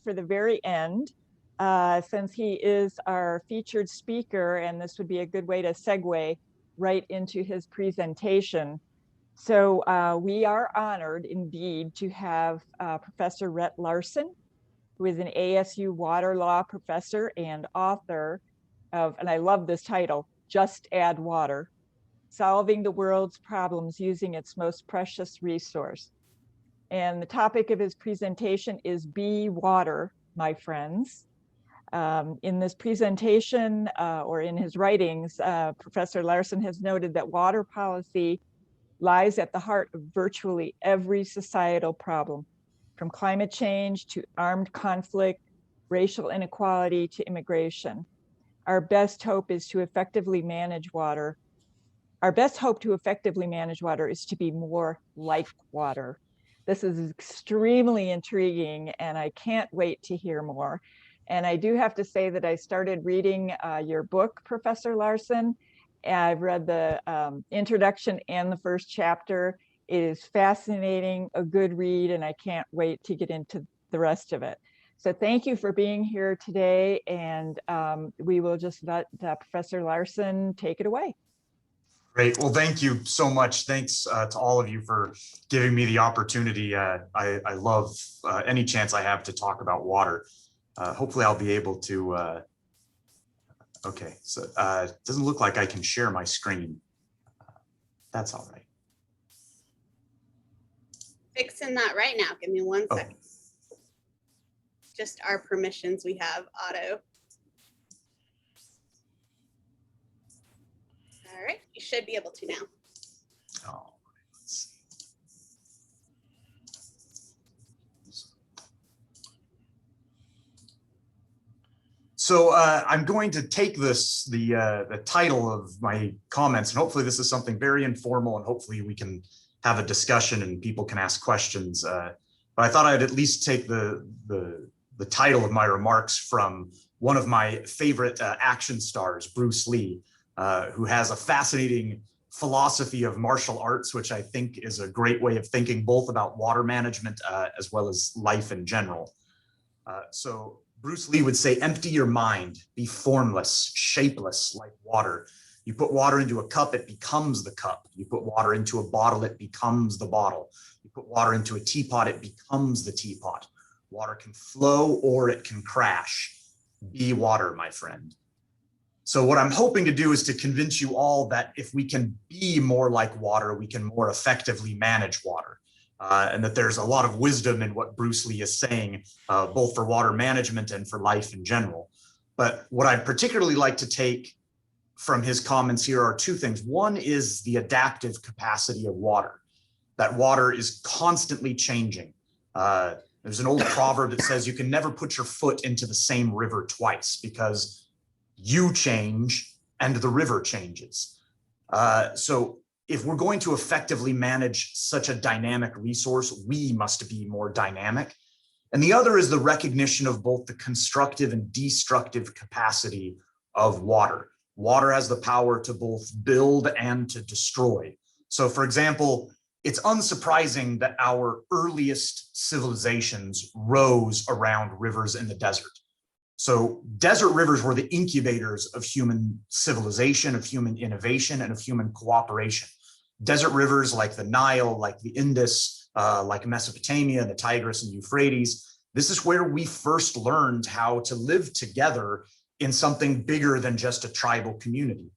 for the very end, since he is our featured speaker, and this would be a good way to segue right into his presentation. So we are honored indeed to have Professor Rhett Larson, who is an ASU water law professor and author of, and I love this title, Just Add Water, Solving the World's Problems Using Its Most Precious Resource. And the topic of his presentation is Be Water, my friends. In this presentation, or in his writings, Professor Larson has noted that water policy lies at the heart of virtually every societal problem, from climate change to armed conflict, racial inequality to immigration. Our best hope is to effectively manage water. Our best hope to effectively manage water is to be more like water. This is extremely intriguing, and I can't wait to hear more. And I do have to say that I started reading your book, Professor Larson. I've read the introduction and the first chapter. It is fascinating, a good read, and I can't wait to get into the rest of it. So thank you for being here today, and we will just let Professor Larson take it away. Great. Well, thank you so much. Thanks to all of you for giving me the opportunity. I love any chance I have to talk about water. Hopefully I'll be able to, okay, so it doesn't look like I can share my screen. That's all right. Fixing that right now. Give me 1 second. Just our permissions we have auto. All right, you should be able to now. Oh, let's see. So I'm going to take this, the title of my comments, and hopefully this is something very informal, and hopefully we can have a discussion and people can ask questions. But I thought I'd at least take the title of my remarks from one of my favorite action stars, Bruce Lee, who has a fascinating philosophy of martial arts, which I think is a great way of thinking both about water management as well as life in general. So Bruce Lee would say, empty your mind, be formless, shapeless like water. You put water into a cup, it becomes the cup. You put water into a bottle, it becomes the bottle. You put water into a teapot, it becomes the teapot. Water can flow or it can crash. Be water, my friend. So what I'm hoping to do is to convince you all that if we can be more like water, we can more effectively manage water. And that there's a lot of wisdom in what Bruce Lee is saying, both for water management and for life in general. But what I'd particularly like to take from his comments here are two things. One is the adaptive capacity of water, that water is constantly changing. There's an old proverb that says you can never put your foot into the same river twice because you change and the river changes. So if we're going to effectively manage such a dynamic resource, we must be more dynamic. And the other is the recognition of both the constructive and destructive capacity of water. Water has the power to both build and to destroy. So for example, it's unsurprising that our earliest civilizations rose around rivers in the desert. So desert rivers were the incubators of human civilization, of human innovation, and of human cooperation. Desert rivers like the Nile, like the Indus, like Mesopotamia, the Tigris and Euphrates, this is where we first learned how to live together in something bigger than just a tribal community.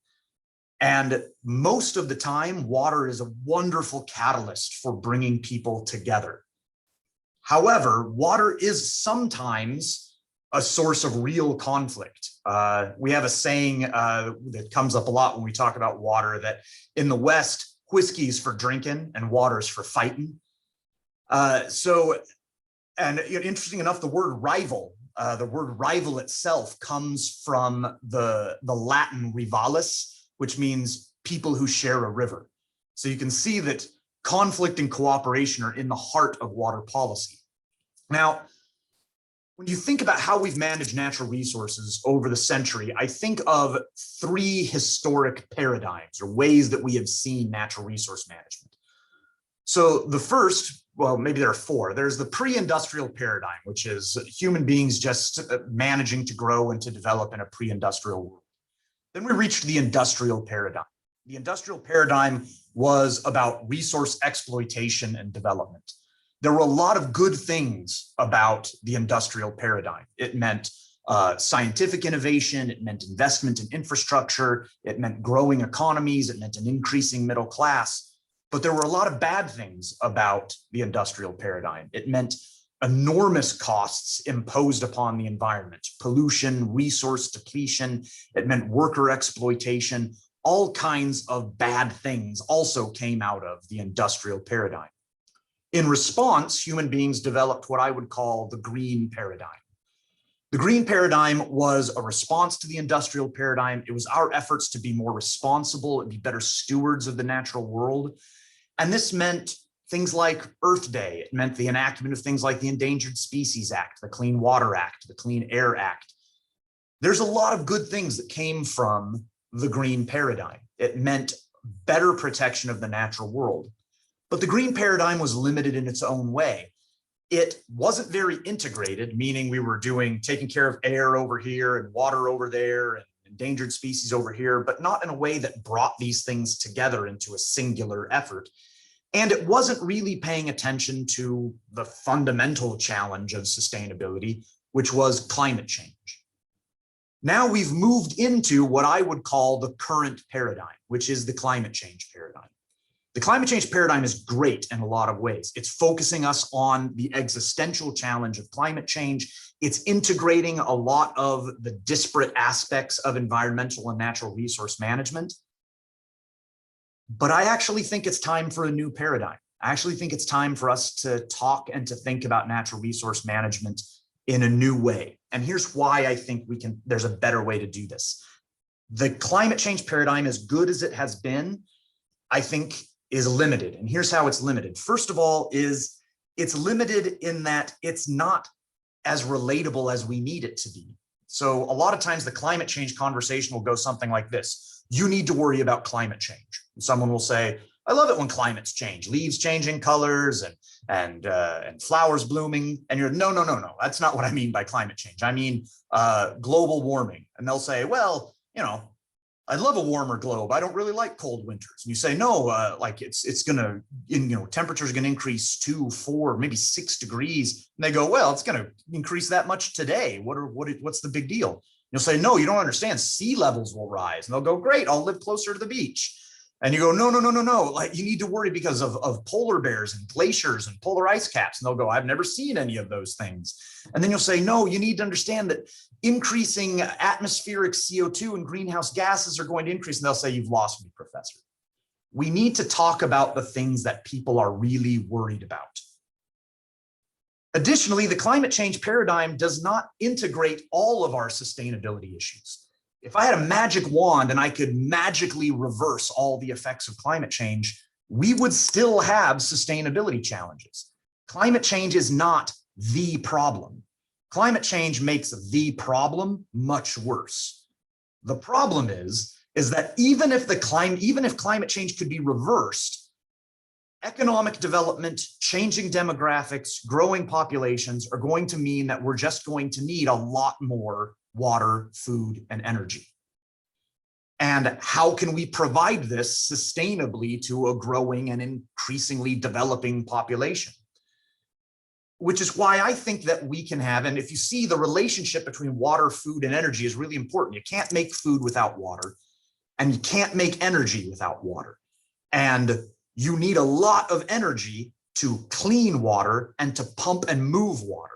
And most of the time, water is a wonderful catalyst for bringing people together. However, water is sometimes a source of real conflict. We have a saying that comes up a lot when we talk about water, that in the West, whiskey's for drinking and water's for fighting. And interesting enough, the word rival itself comes from the Latin rivalis, which means people who share a river. So you can see that conflict and cooperation are in the heart of water policy. Now, when you think about how we've managed natural resources over the century, I think of three historic paradigms or ways that we have seen natural resource management. So the first well, maybe there are four. There's the pre-industrial paradigm, which is human beings just managing to grow and to develop in a pre-industrial world. Then we reached the industrial paradigm. The industrial paradigm was about resource exploitation and development. There were a lot of good things about the industrial paradigm. It meant scientific innovation, it meant investment in infrastructure, it meant growing economies, it meant an increasing middle class. But there were a lot of bad things about the industrial paradigm. It meant enormous costs imposed upon the environment, pollution, resource depletion. It meant worker exploitation. All kinds of bad things also came out of the industrial paradigm. In response, human beings developed what I would call the green paradigm. The green paradigm was a response to the industrial paradigm. It was our efforts to be more responsible and be better stewards of the natural world. And this meant things like Earth Day. It meant the enactment of things like the Endangered Species Act, the Clean Water Act, the Clean Air Act. There's a lot of good things that came from the green paradigm. It meant better protection of the natural world. But the green paradigm was limited in its own way. It wasn't very integrated, meaning we were taking care of air over here and water over there and endangered species over here, but not in a way that brought these things together into a singular effort. And it wasn't really paying attention to the fundamental challenge of sustainability, which was climate change. Now we've moved into what I would call the current paradigm, which is the climate change paradigm. The climate change paradigm is great in a lot of ways. It's focusing us on the existential challenge of climate change. It's integrating a lot of the disparate aspects of environmental and natural resource management. But I actually think it's time for a new paradigm. I actually think it's time for us to talk and to think about natural resource management in a new way. And here's why I think there's a better way to do this. The climate change paradigm, as good as it has been, I think is limited. And here's how it's limited. First of all, it's limited in that it's not as relatable as we need it to be. So a lot of times the climate change conversation will go something like this. You need to worry about climate change. And someone will say, I love it when climates change, leaves changing colors and flowers blooming. And you're, no, that's not what I mean by climate change. I mean global warming. And they'll say, well, I'd love a warmer globe. I don't really like cold winters. And you say, no, like it's gonna, temperatures are gonna increase 2, 4, maybe 6 degrees. And they go, well, it's gonna increase that much today. What's the big deal? You'll say, no, you don't understand. Sea levels will rise. And they'll go, great, I'll live closer to the beach. And you go, no. Like you need to worry because of polar bears and glaciers and polar ice caps. And they'll go, I've never seen any of those things. And then you'll say, no, you need to understand that increasing atmospheric CO2 and greenhouse gases are going to increase. And they'll say, you've lost me, professor. We need to talk about the things that people are really worried about. Additionally, the climate change paradigm does not integrate all of our sustainability issues. If I had a magic wand and I could magically reverse all the effects of climate change, we would still have sustainability challenges. Climate change is not the problem. Climate change makes the problem much worse. The problem is that even if climate change could be reversed, economic development, changing demographics, growing populations are going to mean that we're just going to need a lot more water, food, and energy. And how can we provide this sustainably to a growing and increasingly developing population? Which is why I think that we can have, and if you see the relationship between water, food, and energy is really important. You can't make food without water, and you can't make energy without water. And you need a lot of energy to clean water and to pump and move water.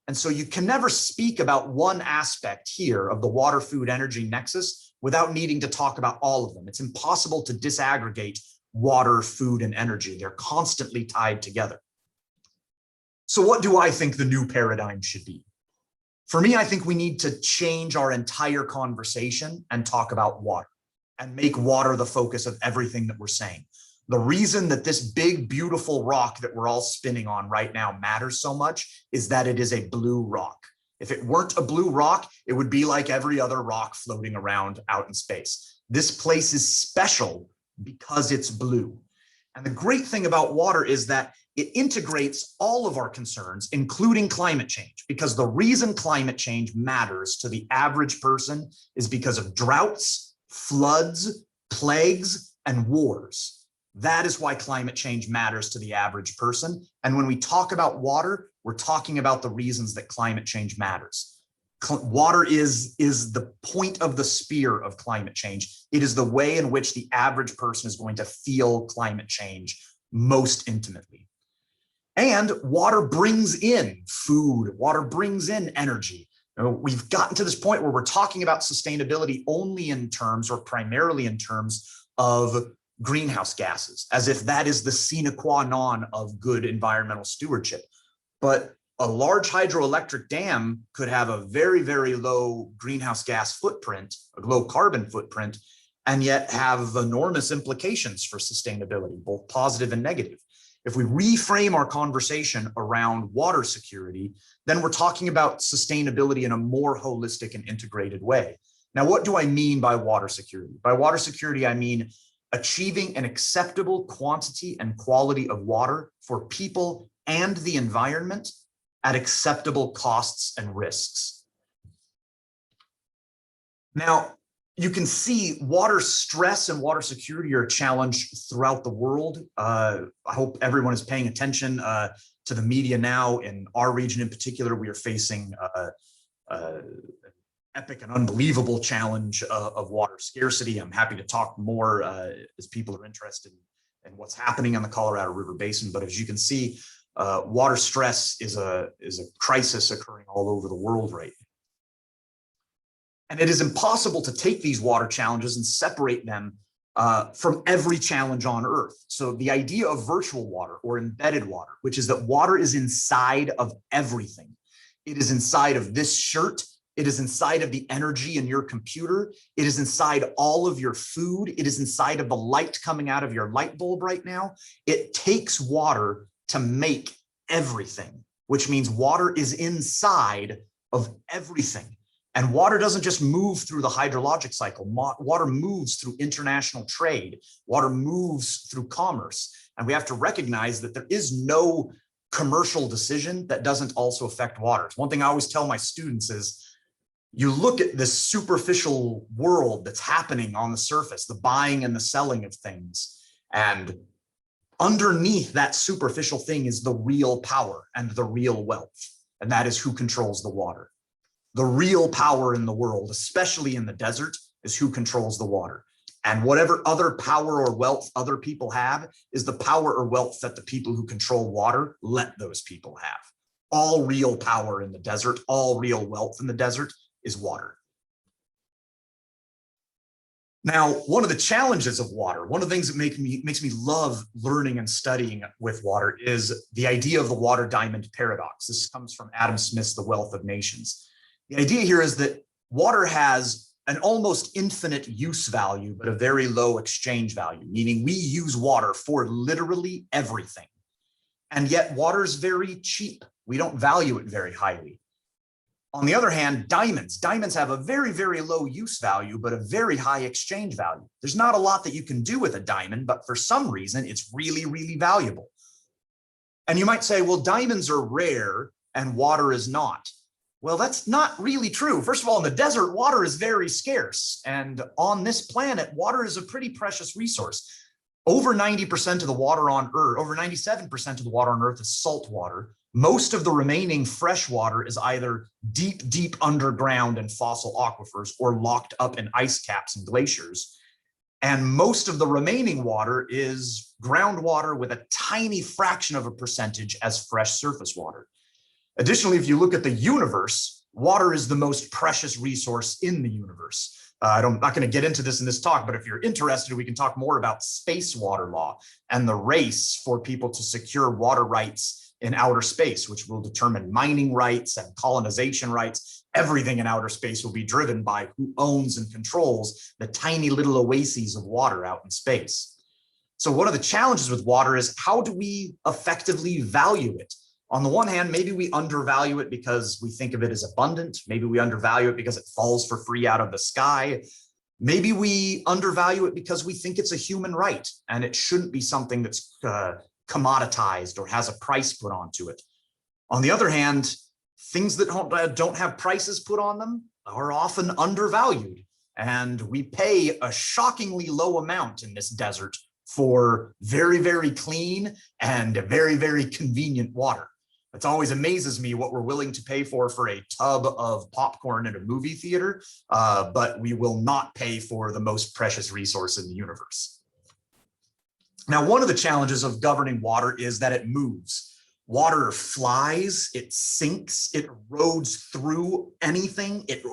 And so you can never speak about one aspect here of the water, food, energy nexus without needing to talk about all of them. It's impossible to disaggregate water, food, and energy. They're constantly tied together. So what do I think the new paradigm should be? For me, I think we need to change our entire conversation and talk about water and make water the focus of everything that we're saying. The reason that this big, beautiful rock that we're all spinning on right now matters so much is that it is a blue rock. If it weren't a blue rock, it would be like every other rock floating around out in space. This place is special because it's blue. And the great thing about water is that it integrates all of our concerns, including climate change, because the reason climate change matters to the average person is because of droughts, floods, plagues, and wars. That is why climate change matters to the average person. And when we talk about water, we're talking about the reasons that climate change matters. Water is the point of the spear of climate change. It is the way in which the average person is going to feel climate change most intimately. And water brings in food, water brings in energy. We've gotten to this point where we're talking about sustainability only in terms, or primarily in terms, of greenhouse gases, as if that is the sine qua non of good environmental stewardship. But a large hydroelectric dam could have a very, very low greenhouse gas footprint, a low carbon footprint, and yet have enormous implications for sustainability, both positive and negative. If we reframe our conversation around water security, then we're talking about sustainability in a more holistic and integrated way. Now, what do I mean by water security? By water security, I mean achieving an acceptable quantity and quality of water for people and the environment at acceptable costs and risks. Now, you can see water stress and water security are a challenge throughout the world. I hope everyone is paying attention to the media now. In our region in particular, we are facing epic and unbelievable challenge of water scarcity. I'm happy to talk more as people are interested in what's happening on the Colorado River Basin. But as you can see, water stress is a crisis occurring all over the world right now. And it is impossible to take these water challenges and separate them from every challenge on Earth. So the idea of virtual water or embedded water, which is that water is inside of everything. It is inside of this shirt. It is inside of the energy in your computer. It is inside all of your food. It is inside of the light coming out of your light bulb right now. It takes water to make everything, which means water is inside of everything. And water doesn't just move through the hydrologic cycle. Water moves through international trade. Water moves through commerce. And we have to recognize that there is no commercial decision that doesn't also affect water. One thing I always tell my students is, you look at this superficial world that's happening on the surface, the buying and the selling of things, and underneath that superficial thing is the real power and the real wealth. And that is who controls the water. The real power in the world, especially in the desert, is who controls the water. And whatever other power or wealth other people have is the power or wealth that the people who control water let those people have. All real power in the desert, all real wealth in the desert is water. Now, one of the challenges of water, one of the things that makes me love learning and studying with water is the idea of the water diamond paradox. This comes from Adam Smith's The Wealth of Nations. The idea here is that water has an almost infinite use value, but a very low exchange value, meaning we use water for literally everything. And yet water is very cheap. We don't value it very highly. On the other hand, diamonds have a very, very low use value, but a very high exchange value. There's not a lot that you can do with a diamond, but for some reason, it's really, really valuable. And you might say, well, diamonds are rare and water is not. Well, that's not really true. First of all, in the desert, water is very scarce. And on this planet, water is a pretty precious resource. Over 90% of the water on Earth, over 97% of the water on Earth is salt water. Most of the remaining fresh water is either deep, deep underground in fossil aquifers or locked up in ice caps and glaciers. And most of the remaining water is groundwater with a tiny fraction of a percentage as fresh surface water. Additionally, if you look at the universe, water is the most precious resource in the universe. I'm not going to get into this in this talk, but if you're interested, we can talk more about space water law and the race for people to secure water rights in outer space, which will determine mining rights and colonization rights. Everything in outer space will be driven by who owns and controls the tiny little oases of water out in space. So one of the challenges with water is, how do we effectively value it? On the one hand, maybe we undervalue it because we think of it as abundant. Maybe we undervalue it because it falls for free out of the sky. Maybe we undervalue it because we think it's a human right and it shouldn't be something that's commoditized or has a price put onto it. On the other hand, things that don't have prices put on them are often undervalued. And we pay a shockingly low amount in this desert for very, very clean and very, very convenient water. It always amazes me what we're willing to pay for a tub of popcorn at a movie theater, but we will not pay for the most precious resource in the universe. Now, one of the challenges of governing water is that it moves. Water flies, it sinks, it erodes through anything, it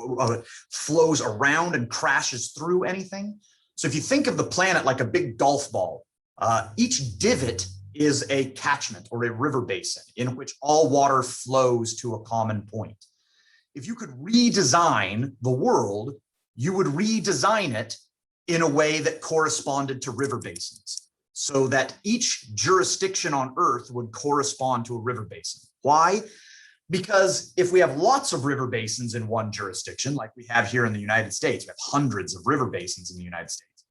flows around and crashes through anything. So if you think of the planet like a big golf ball, each divot is a catchment or a river basin in which all water flows to a common point. If you could redesign the world, you would redesign it in a way that corresponded to river basins, so that each jurisdiction on Earth would correspond to a river basin. Why? Because if we have lots of river basins in one jurisdiction, like we have here in the United States, we have hundreds of river basins in the United States,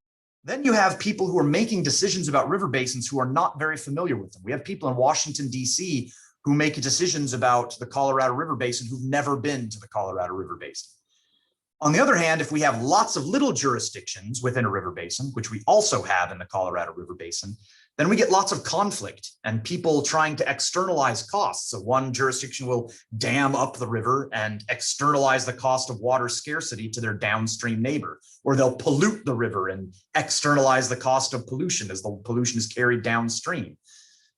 then you have people who are making decisions about river basins who are not very familiar with them. We have people in Washington, D.C. who make decisions about the Colorado River Basin who've never been to the Colorado River Basin. On the other hand, if we have lots of little jurisdictions within a river basin, which we also have in the Colorado River Basin, then we get lots of conflict and people trying to externalize costs. So one jurisdiction will dam up the river and externalize the cost of water scarcity to their downstream neighbor, or they'll pollute the river and externalize the cost of pollution as the pollution is carried downstream.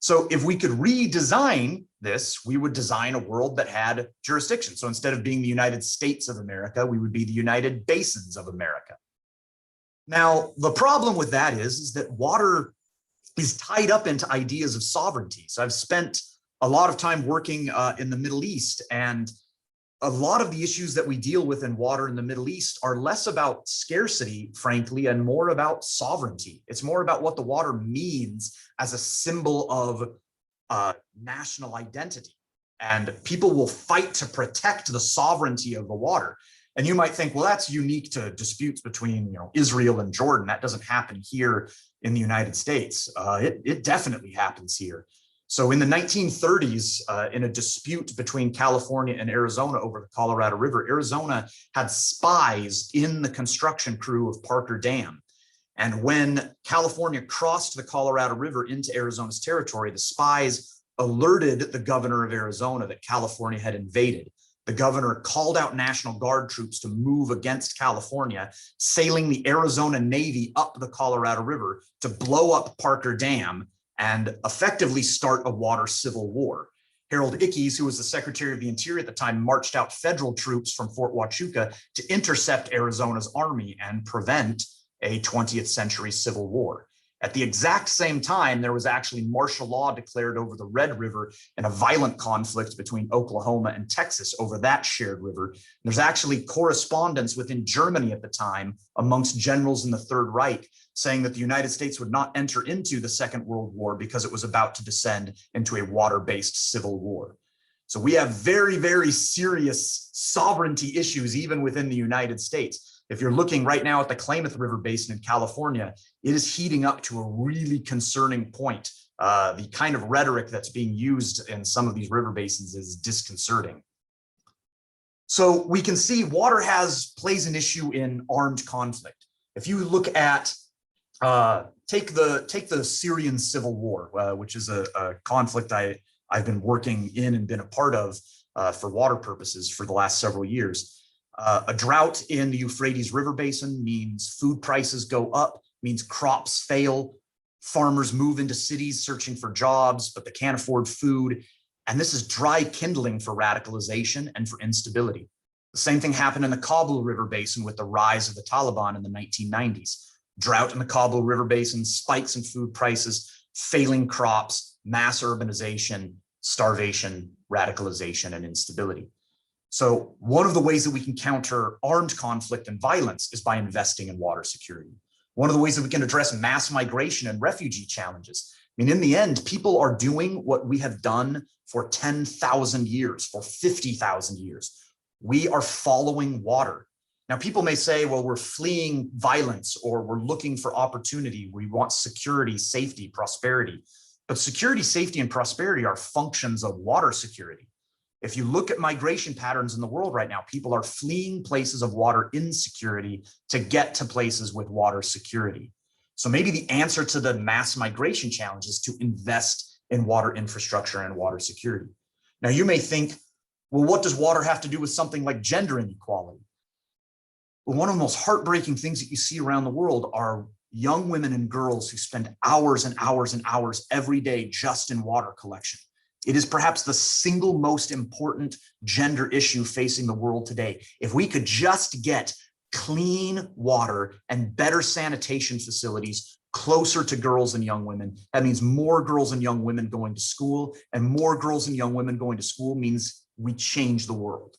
So if we could redesign this, we would design a world that had jurisdiction. So instead of being the United States of America, we would be the United Basins of America. Now, the problem with that is that water is tied up into ideas of sovereignty. So I've spent a lot of time working in the Middle East, and a lot of the issues that we deal with in water in the Middle East are less about scarcity, frankly, and more about sovereignty. It's more about what the water means as a symbol of national identity. And people will fight to protect the sovereignty of the water. And you might think, well, that's unique to disputes between Israel and Jordan. That doesn't happen here in the United States. It definitely happens here. So in the 1930s, in a dispute between California and Arizona over the Colorado River, Arizona had spies in the construction crew of Parker Dam. And when California crossed the Colorado River into Arizona's territory, the spies alerted the governor of Arizona that California had invaded. The governor called out National Guard troops to move against California, sailing the Arizona Navy up the Colorado River to blow up Parker Dam and effectively start a water civil war. Harold Ickes, who was the Secretary of the Interior at the time, marched out federal troops from Fort Huachuca to intercept Arizona's army and prevent a 20th century civil war. At the exact same time, there was actually martial law declared over the Red River in a violent conflict between Oklahoma and Texas over that shared river. And there's actually correspondence within Germany at the time amongst generals in the Third Reich saying that the United States would not enter into the Second World War because it was about to descend into a water-based civil war. So we have very, very serious sovereignty issues even within the United States. If you're looking right now at the Klamath River Basin in California, it is heating up to a really concerning point. The kind of rhetoric that's being used in some of these river basins is disconcerting. So we can see water plays an issue in armed conflict. If you look at, take the Syrian civil war, which is a conflict I've been working in and been a part of for water purposes for the last several years. A drought in the Euphrates River Basin means food prices go up, means crops fail, farmers move into cities searching for jobs, but they can't afford food. And this is dry kindling for radicalization and for instability. The same thing happened in the Kabul River Basin with the rise of the Taliban in the 1990s. Drought in the Kabul River Basin, spikes in food prices, failing crops, mass urbanization, starvation, radicalization, and instability. So one of the ways that we can counter armed conflict and violence is by investing in water security. One of the ways that we can address mass migration and refugee challenges. I mean, in the end, people are doing what we have done for 10,000 years, for 50,000 years. We are following water. Now, people may say, well, we're fleeing violence or we're looking for opportunity. We want security, safety, prosperity. But security, safety, and prosperity are functions of water security. If you look at migration patterns in the world right now, people are fleeing places of water insecurity to get to places with water security. So maybe the answer to the mass migration challenge is to invest in water infrastructure and water security. Now, you may think, well, what does water have to do with something like gender inequality? Well, one of the most heartbreaking things that you see around the world are young women and girls who spend hours and hours and hours every day just in water collection. It is perhaps the single most important gender issue facing the world today. If we could just get clean water and better sanitation facilities closer to girls and young women, that means more girls and young women going to school, and more girls and young women going to school means we change the world.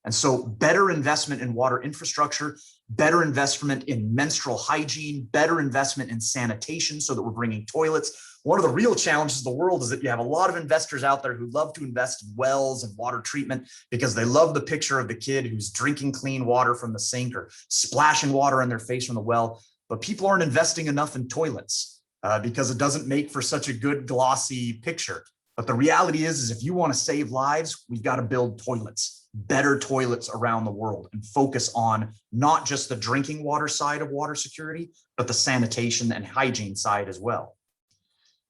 And so better investment in water infrastructure, better investment in menstrual hygiene, better investment in sanitation so that we're bringing toilets. One of the real challenges of the world is that you have a lot of investors out there who love to invest in wells and water treatment because they love the picture of the kid who's drinking clean water from the sink or splashing water on their face from the well. But people aren't investing enough in toilets because it doesn't make for such a good glossy picture. But the reality is if you want to save lives, we've got to build toilets, better toilets around the world, and focus on not just the drinking water side of water security, but the sanitation and hygiene side as well.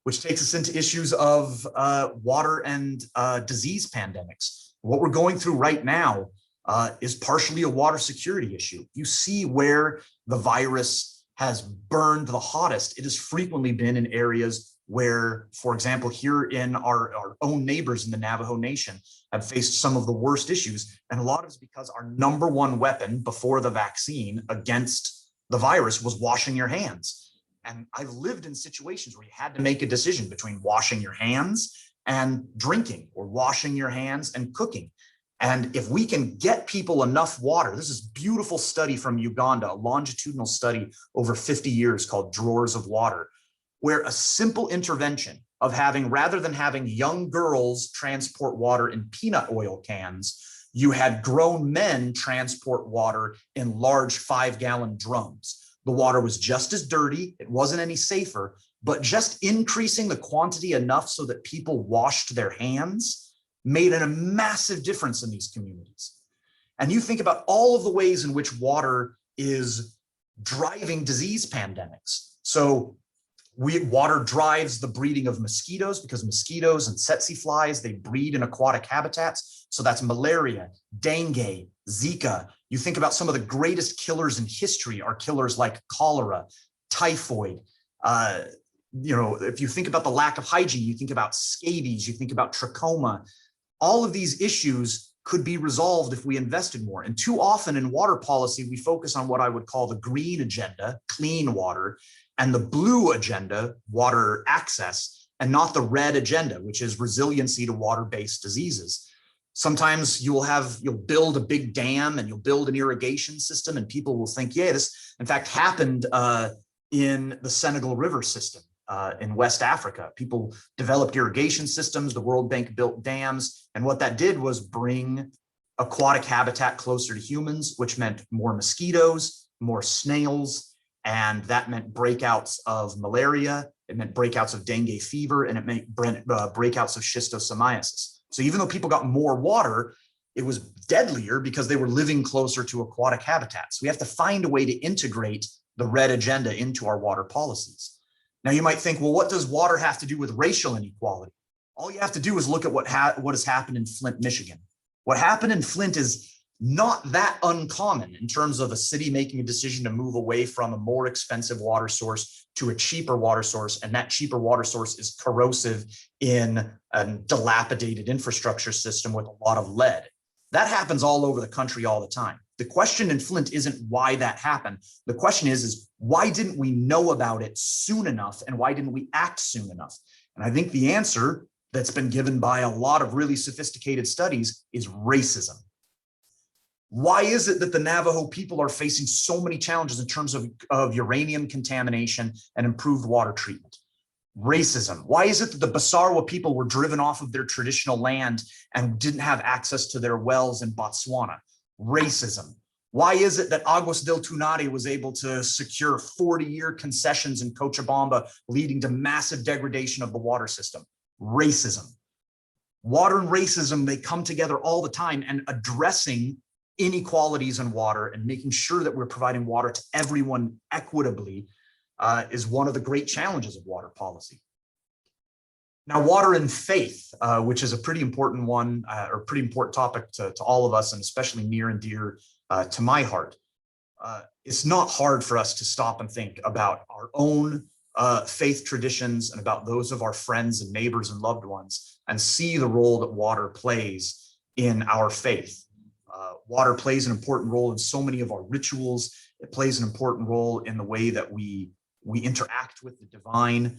Which takes us into issues of water and disease pandemics. What we're going through right now is partially a water security issue. You see where the virus has burned the hottest. It has frequently been in areas where, for example, here in our own neighbors in the Navajo Nation have faced some of the worst issues. And a lot of it is because our number one weapon before the vaccine against the virus was washing your hands. And I've lived in situations where you had to make a decision between washing your hands and drinking, or washing your hands and cooking. And if we can get people enough water, this is a beautiful study from Uganda, a longitudinal study over 50 years called Drawers of Water, where a simple intervention of having, rather than having young girls transport water in peanut oil cans, you had grown men transport water in large 5-gallon drums. The water was just as dirty, it wasn't any safer, but just increasing the quantity enough so that people washed their hands made a massive difference in these communities. And you think about all of the ways in which water is driving disease pandemics. So water drives the breeding of mosquitoes, because mosquitoes and tsetse flies, they breed in aquatic habitats. So that's malaria, dengue, Zika. You think about some of the greatest killers in history are killers like cholera, typhoid. If you think about the lack of hygiene, you think about scabies, you think about trachoma. All of these issues could be resolved if we invested more. And too often in water policy, we focus on what I would call the green agenda, clean water, and the blue agenda, water access, and not the red agenda, which is resiliency to water-based diseases. Sometimes you'll build a big dam and you'll build an irrigation system, and people will think, yeah, this in fact happened in the Senegal River system in West Africa. People developed irrigation systems, the World Bank built dams, and what that did was bring aquatic habitat closer to humans, which meant more mosquitoes, more snails, and that meant breakouts of malaria, it meant breakouts of dengue fever, and it meant breakouts of schistosomiasis. So even though people got more water, it was deadlier because they were living closer to aquatic habitats. We have to find a way to integrate the red agenda into our water policies. Now you might think, well, what does water have to do with racial inequality? All you have to do is look at what has happened in Flint, Michigan. What happened in Flint is not that uncommon in terms of a city making a decision to move away from a more expensive water source to a cheaper water source, and that cheaper water source is corrosive in a dilapidated infrastructure system with a lot of lead. That happens all over the country all the time. The question in Flint isn't why that happened. The question is why didn't we know about it soon enough, and why didn't we act soon enough? And I think the answer that's been given by a lot of really sophisticated studies is racism. Why is it that the Navajo people are facing so many challenges in terms of uranium contamination and improved water treatment? Racism. Why is it that the Basarwa people were driven off of their traditional land and didn't have access to their wells in Botswana? Racism. Why is it that Aguas del Tunari was able to secure 40-year concessions in Cochabamba, leading to massive degradation of the water system? Racism. Water and racism, they come together all the time, and addressing inequalities in water and making sure that we're providing water to everyone equitably is one of the great challenges of water policy. Now, water and faith, which is a pretty important one, or pretty important topic to all of us, and especially near and dear to my heart. It's not hard for us to stop and think about our own faith traditions and about those of our friends and neighbors and loved ones, and see the role that water plays in our faith. Water plays an important role in so many of our rituals. It plays an important role in the way that we interact with the divine.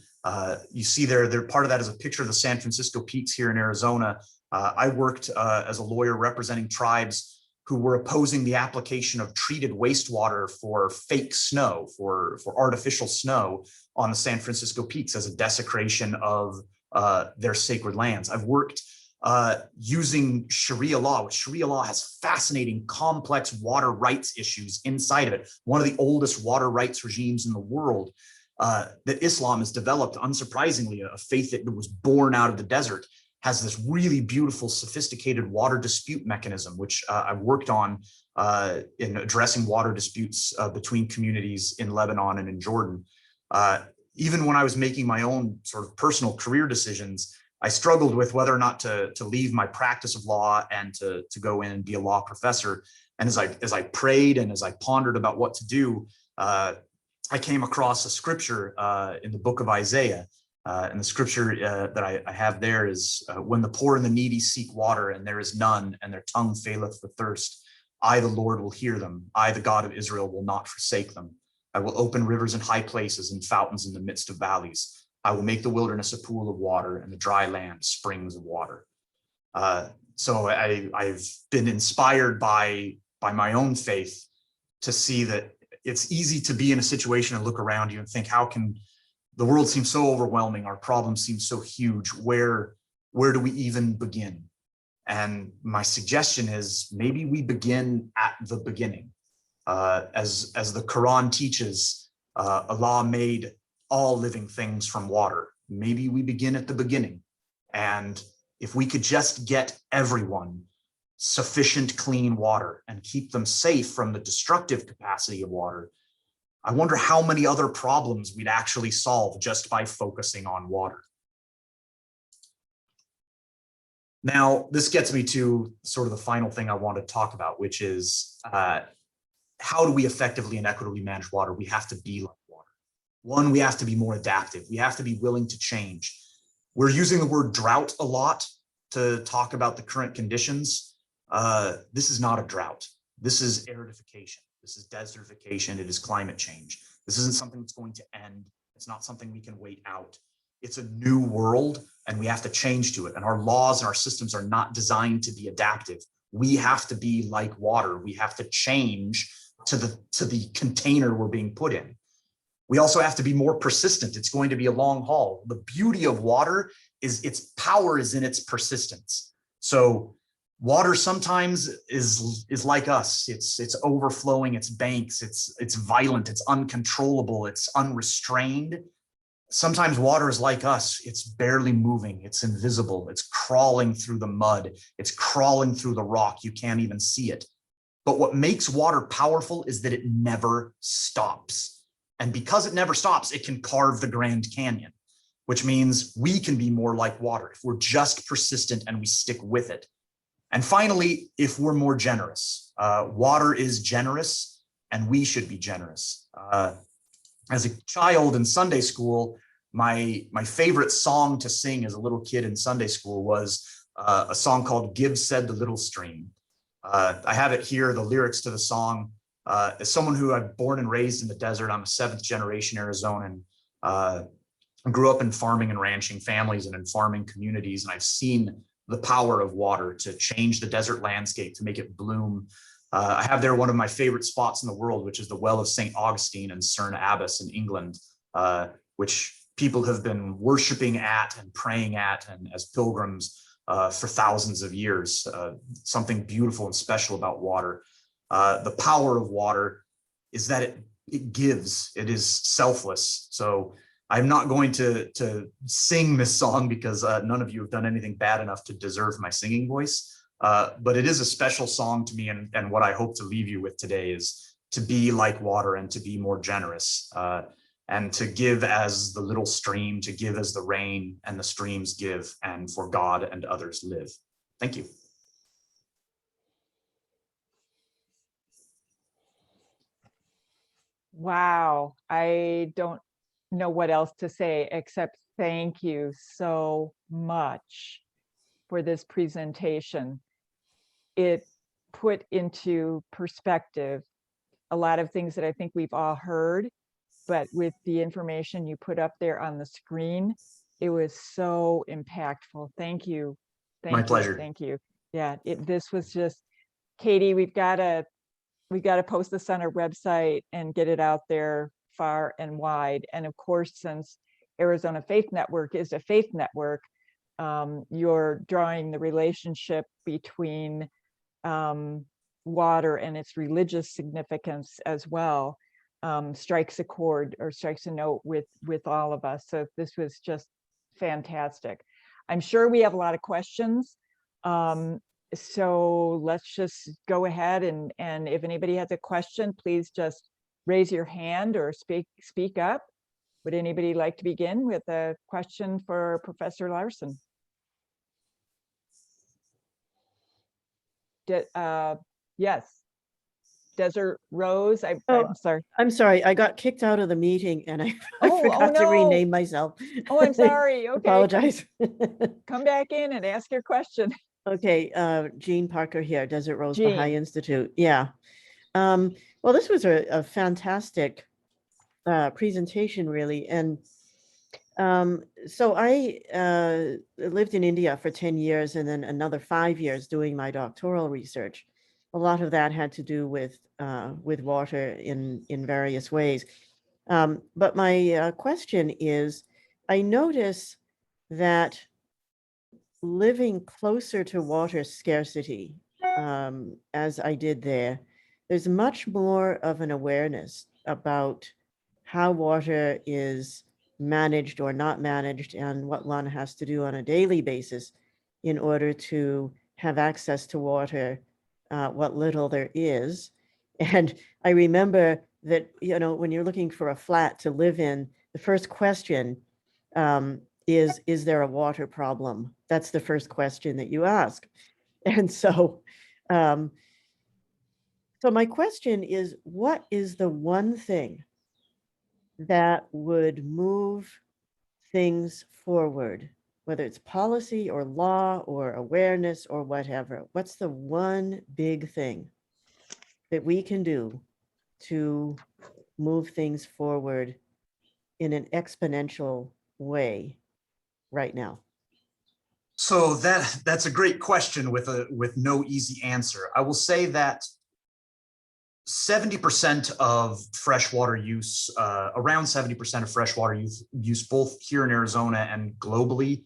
You see there part of that is a picture of the San Francisco Peaks here in Arizona. I worked as a lawyer representing tribes who were opposing the application of treated wastewater for fake snow, for artificial snow on the San Francisco Peaks as a desecration of their sacred lands. I've worked using Sharia law, which Sharia law has fascinating, complex water rights issues inside of it. One of the oldest water rights regimes in the world that Islam has developed, unsurprisingly, a faith that was born out of the desert, has this really beautiful, sophisticated water dispute mechanism, which I've worked on in addressing water disputes between communities in Lebanon and in Jordan. Even when I was making my own sort of personal career decisions, I struggled with whether or not to leave my practice of law and to go in and be a law professor. And as I prayed and as I pondered about what to do, I came across a scripture in the book of Isaiah. And the scripture that I have there is, when the poor and the needy seek water and there is none, and their tongue faileth for thirst, I, the Lord, will hear them. I, the God of Israel, will not forsake them. I will open rivers in high places and fountains in the midst of valleys. I will make the wilderness a pool of water and the dry land springs of water. So I've been inspired by my own faith to see that it's easy to be in a situation and look around you and think, how can the world seem so overwhelming? Our problems seem so huge. Where do we even begin? And my suggestion is maybe we begin at the beginning. As the Quran teaches, Allah made all living things from water. Maybe we begin at the beginning. And if we could just get everyone sufficient clean water and keep them safe from the destructive capacity of water, I wonder how many other problems we'd actually solve just by focusing on water. Now, this gets me to sort of the final thing I want to talk about, which is how do we effectively and equitably manage water? We have to be like water. One, we have to be more adaptive. We have to be willing to change. We're using the word drought a lot to talk about the current conditions. This is not a drought. This is aridification. This is desertification. It is climate change. This isn't something that's going to end. It's not something we can wait out. It's a new world, and we have to change to it. And our laws and our systems are not designed to be adaptive. We have to be like water. We have to change to the container we're being put in. We also have to be more persistent. It's going to be a long haul. The beauty of water is its power is in its persistence. So water sometimes is like us. It's overflowing its banks. It's violent. It's uncontrollable. It's unrestrained. Sometimes water is like us. It's barely moving. It's invisible. It's crawling through the mud. It's crawling through the rock. You can't even see it. But what makes water powerful is that it never stops. And because it never stops, it can carve the Grand Canyon, which means we can be more like water if we're just persistent and we stick with it. And finally, if we're more generous. Water is generous, and we should be generous. As a child in Sunday school, my favorite song to sing as a little kid in Sunday school was a song called "Give Said the Little Stream." I have it here, the lyrics to the song. As someone who I'm born and raised in the desert, I'm a 7th generation Arizonan. I grew up in farming and ranching families and in farming communities, and I've seen the power of water to change the desert landscape, to make it bloom. I have there one of my favorite spots in the world, which is the Well of St. Augustine in Cerne Abbas in England, which people have been worshiping at and praying at and as pilgrims for thousands of years. Something beautiful and special about water. The power of water is that it gives, it is selfless. So I'm not going to sing this song because none of you have done anything bad enough to deserve my singing voice. But it is a special song to me. And what I hope to leave you with today is to be like water and to be more generous. And to give as the little stream, to give as the rain and the streams give, and for God and others live. Thank you. Wow, I don't know what else to say except thank you so much for this presentation. It put into perspective a lot of things that I think we've all heard, but with the information you put up there on the screen, it was so impactful. Thank you. Thank My you. pleasure. Thank you. Yeah, this was just, Katie, we've got to post this on our website and get it out there far and wide. And of course, since Arizona Faith Network is a faith network, you're drawing the relationship between water and its religious significance as well, strikes a chord or strikes a note with all of us. So this was just fantastic. I'm sure we have a lot of questions. So let's just go ahead and if anybody has a question, please just raise your hand or speak up. Would anybody like to begin with a question for Professor Larson? Yes, Desert Rose. I'm sorry. I'm sorry, I got kicked out of the meeting and I Oh forgot to no. rename myself. Oh, I'm sorry. Okay. Apologize. Come back in and ask your question. Okay, Jean Parker here, Desert Rose Jean. Baha'i Institute. Yeah. Well, this was a fantastic presentation, really. And so I lived in India for 10 years and then another 5 years doing my doctoral research. A lot of that had to do with water in various ways. But my question is, I notice that living closer to water scarcity, as I did there, there's much more of an awareness about how water is managed or not managed and what one has to do on a daily basis in order to have access to water, what little there is. And I remember that, you know, when you're looking for a flat to live in, the first question is there a water problem? That's the first question that you ask. And so, so my question is, what is the one thing that would move things forward, whether it's policy or law or awareness or whatever? What's the one big thing that we can do to move things forward in an exponential way right now? So that's a great question with no easy answer. I will say that 70% of freshwater use, around 70% of freshwater use both here in Arizona and globally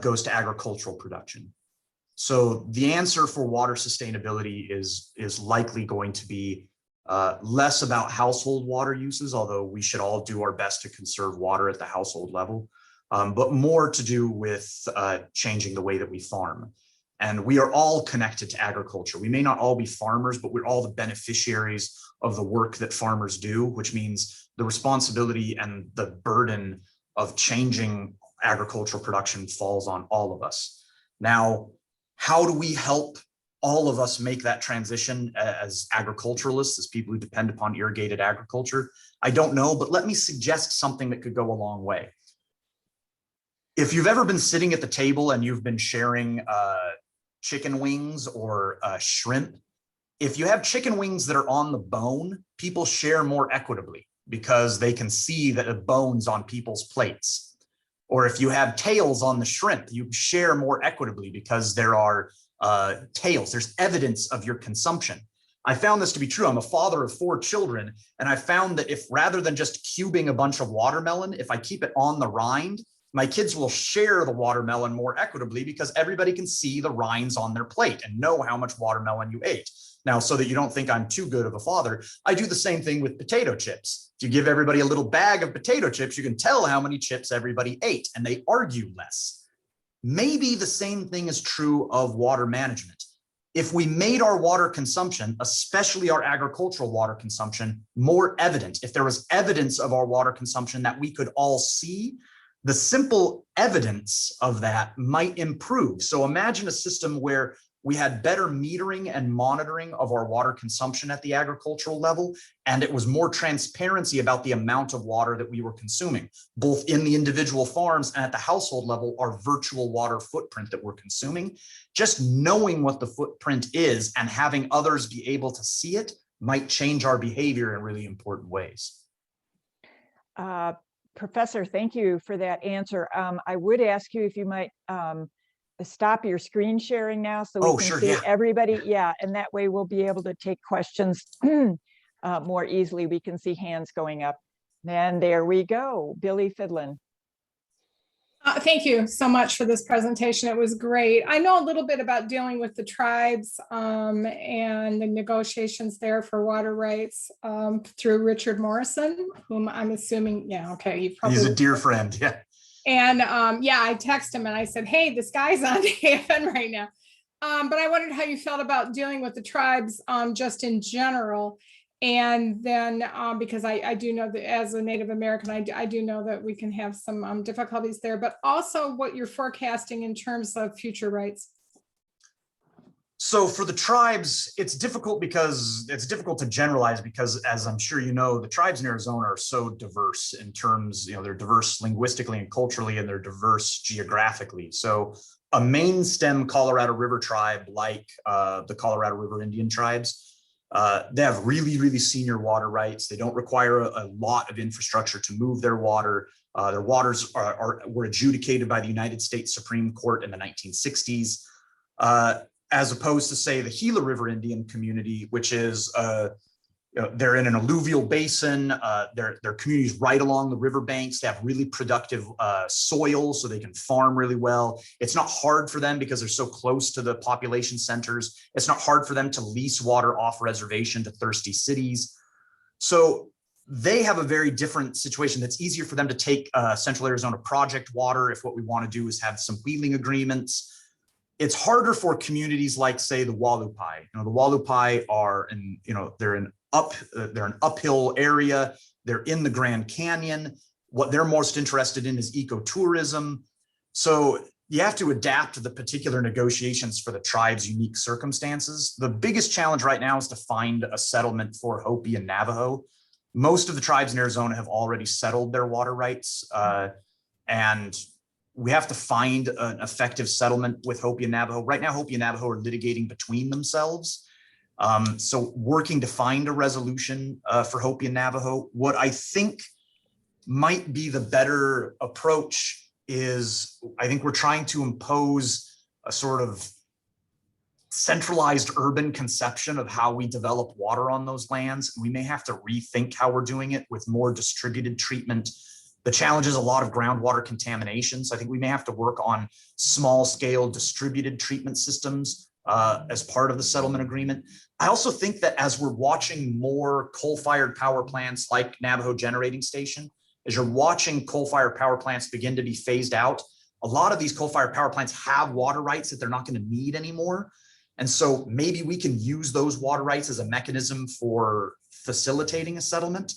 goes to agricultural production. So the answer for water sustainability is likely going to be less about household water uses, although we should all do our best to conserve water at the household level, but more to do with changing the way that we farm. And we are all connected to agriculture. We may not all be farmers, but we're all the beneficiaries of the work that farmers do, which means the responsibility and the burden of changing agricultural production falls on all of us. Now, how do we help all of us make that transition as agriculturalists, as people who depend upon irrigated agriculture? I don't know, but let me suggest something that could go a long way. If you've ever been sitting at the table and you've been sharing chicken wings or shrimp, if you have chicken wings that are on the bone, people share more equitably because they can see that the bones on people's plates. Or if you have tails on the shrimp, you share more equitably because there are tails. There's evidence of your consumption. I found this to be true. I'm a father of 4 children, and I found that if rather than just cubing a bunch of watermelon, if I keep it on the rind, my kids will share the watermelon more equitably because everybody can see the rinds on their plate and know how much watermelon you ate. Now, so that you don't think I'm too good of a father, I do the same thing with potato chips. If you give everybody a little bag of potato chips, you can tell how many chips everybody ate, and they argue less. Maybe the same thing is true of water management. If we made our water consumption, especially our agricultural water consumption, more evident, if there was evidence of our water consumption that we could all see, the simple evidence of that might improve. So imagine a system where we had better metering and monitoring of our water consumption at the agricultural level, and it was more transparency about the amount of water that we were consuming, both in the individual farms and at the household level, our virtual water footprint that we're consuming. Just knowing what the footprint is and having others be able to see it might change our behavior in really important ways. Professor, thank you for that answer. I would ask you if you might stop your screen sharing now so we can see everybody. Yeah, and that way we'll be able to take questions more easily. We can see hands going up. And there we go, Billy Fidlin. Thank you so much for this presentation. It was great. I know a little bit about dealing with the tribes and the negotiations there for water rights through Richard Morrison, whom I'm assuming, yeah, okay. You probably He's a dear friend, yeah. And yeah, I texted him and I said, hey, this guy's on AFN right now. But I wondered how you felt about dealing with the tribes just in general. And then because I do know that as a Native American, I do know that we can have some difficulties there, but also what you're forecasting in terms of future rights. So for the tribes, it's difficult to generalize because, as I'm sure you know, the tribes in Arizona are so diverse in terms, they're diverse linguistically and culturally, and they're diverse geographically. So a main stem Colorado River tribe, like the Colorado River Indian tribes, they have really, really senior water rights. They don't require a lot of infrastructure to move their water. Their waters were adjudicated by the United States Supreme Court in the 1960s. As opposed to, say, the Gila River Indian community, which is, they're in an alluvial basin. Their communities right along the riverbanks. They have really productive soil, so they can farm really well. It's not hard for them because they're so close to the population centers. It's not hard for them to lease water off reservation to thirsty cities. So they have a very different situation. That's easier for them to take Central Arizona project water if what we want to do is have some wheeling agreements. It's harder for communities like, say, the Walupai. The Walupai are they're an uphill area. They're in the Grand Canyon. What they're most interested in is ecotourism. So you have to adapt to the particular negotiations for the tribe's unique circumstances. The biggest challenge right now is to find a settlement for Hopi and Navajo. Most of the tribes in Arizona have already settled their water rights, and we have to find an effective settlement with Hopi and Navajo. Right now, Hopi and Navajo are litigating between themselves. So working to find a resolution for Hopi and Navajo. What I think might be the better approach is, I think we're trying to impose a sort of centralized urban conception of how we develop water on those lands. We may have to rethink how we're doing it with more distributed treatment. The challenge is a lot of groundwater contamination. So I think we may have to work on small scale distributed treatment systems as part of the settlement agreement. I also think that as we're watching more coal-fired power plants like Navajo Generating Station, as you're watching coal-fired power plants begin to be phased out, a lot of these coal-fired power plants have water rights that they're not going to need anymore. And so maybe we can use those water rights as a mechanism for facilitating a settlement.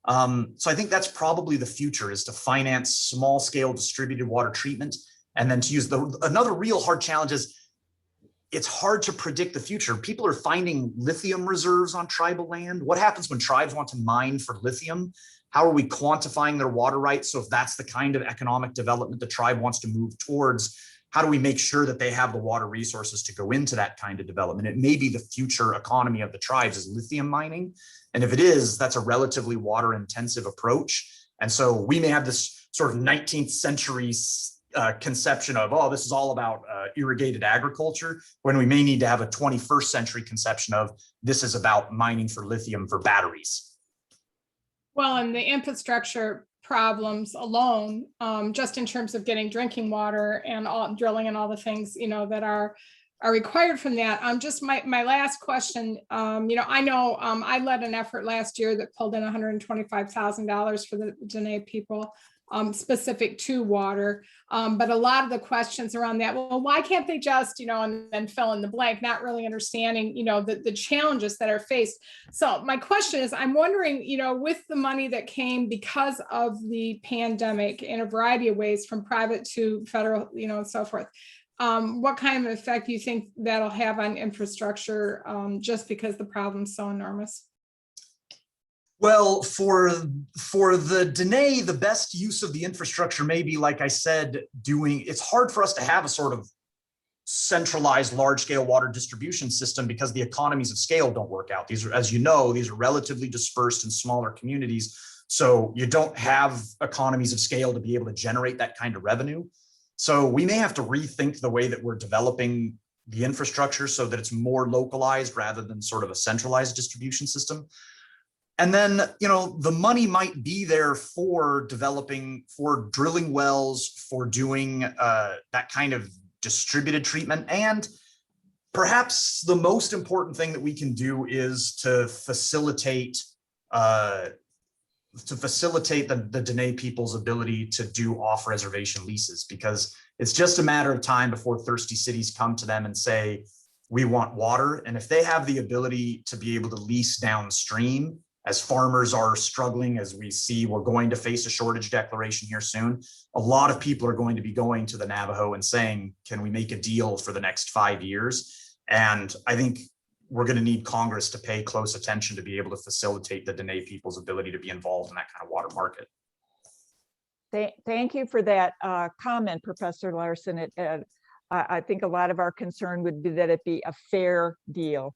So I think that's probably the future, is to finance small scale distributed water treatment, and then to use another real hard challenge is it's hard to predict the future. People are finding lithium reserves on tribal land. What happens when tribes want to mine for lithium? How are we quantifying their water rights? So if that's the kind of economic development the tribe wants to move towards, how do we make sure that they have the water resources to go into that kind of development? It may be the future economy of the tribes is lithium mining. And if it is, that's a relatively water intensive approach. And so we may have this sort of 19th century conception of, oh, this is all about irrigated agriculture, when we may need to have a 21st century conception of this is about mining for lithium for batteries. Well, and the infrastructure problems alone, just in terms of getting drinking water and all drilling and all the things, that are are required from that. Just my last question, I know I led an effort last year that pulled in $125,000 for the Dene people, specific to water. But a lot of the questions around that, well, why can't they just, and then fill in the blank, not really understanding, the challenges that are faced. So my question is, I'm wondering, with the money that came because of the pandemic in a variety of ways, from private to federal, and so forth, what kind of effect do you think that'll have on infrastructure, just because the problem's so enormous? Well, for the Dene, the best use of the infrastructure may be, like I said, it's hard for us to have a sort of centralized large-scale water distribution system because the economies of scale don't work out. These are, as you know, these are relatively dispersed in smaller communities. So you don't have economies of scale to be able to generate that kind of revenue. So we may have to rethink the way that we're developing the infrastructure so that it's more localized rather than sort of a centralized distribution system. And then, the money might be there for drilling wells, for doing that kind of distributed treatment. And perhaps the most important thing that we can do is to facilitate the Dene people's ability to do off-reservation leases, because it's just a matter of time before thirsty cities come to them and say, we want water. And if they have the ability to be able to lease downstream, as farmers are struggling, as we see, we're going to face a shortage declaration here soon. A lot of people are going to be going to the Navajo and saying, can we make a deal for the next 5 years? And I think we're going to need Congress to pay close attention to be able to facilitate the Dene people's ability to be involved in that kind of water market. Thank you for that comment, Professor Larson. I think a lot of our concern would be that it be a fair deal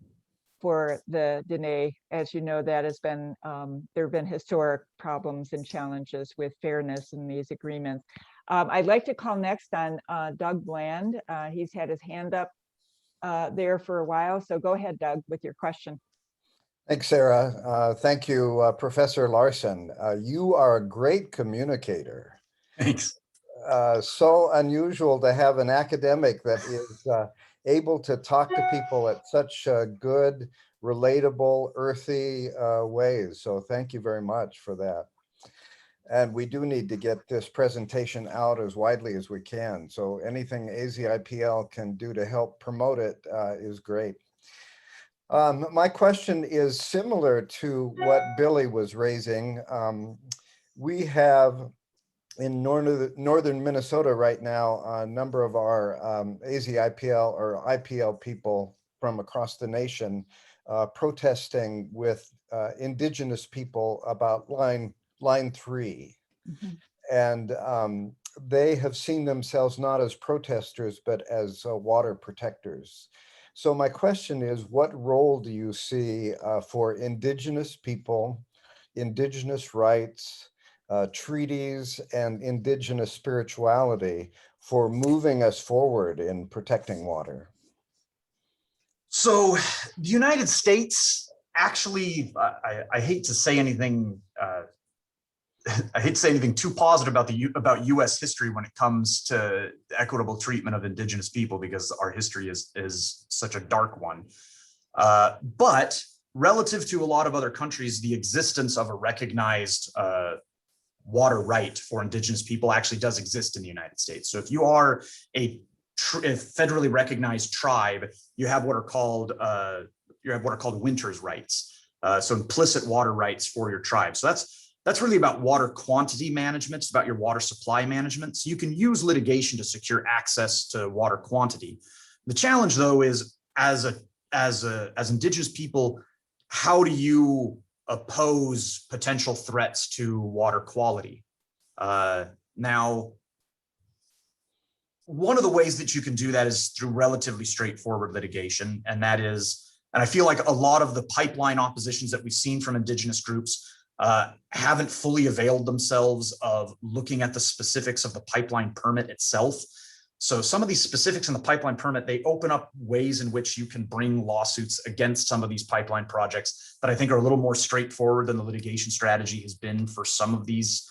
for the Dene. As you know, that has been, there have been historic problems and challenges with fairness in these agreements. I'd like to call next on Doug Bland. He's had his hand up there for a while. So go ahead, Doug, with your question. Thanks, Sarah. Thank you, Professor Larson. You are a great communicator. Thanks. So unusual to have an academic that is able to talk to people at such good, relatable, earthy ways. So thank you very much for that. And we do need to get this presentation out as widely as we can. So anything AZIPL can do to help promote it is great. My question is similar to what Billy was raising. We have in northern Minnesota right now, a number of our AZIPL or IPL people from across the nation protesting with indigenous people about line 3. Mm-hmm. And they have seen themselves not as protesters, but as water protectors. So my question is, what role do you see for indigenous people, indigenous rights, treaties, and indigenous spirituality for moving us forward in protecting water? So the United States actually, I hate to say anything, I hate to say anything too positive about U.S. history when it comes to equitable treatment of indigenous people, because our history is such a dark one. But relative to a lot of other countries, the existence of a recognized water right for indigenous people actually does exist in the United States. So if you are a federally recognized tribe, you have what are called winters rights. So implicit water rights for your tribe. So that's really about water quantity management. It's about your water supply management. So you can use litigation to secure access to water quantity. The challenge, though, is as indigenous people, how do you oppose potential threats to water quality? Now, one of the ways that you can do that is through relatively straightforward litigation, and that is, and I feel like a lot of the pipeline oppositions that we've seen from indigenous groups haven't fully availed themselves of looking at the specifics of the pipeline permit itself. So some of these specifics in the pipeline permit, they open up ways in which you can bring lawsuits against some of these pipeline projects that I think are a little more straightforward than the litigation strategy has been for some of these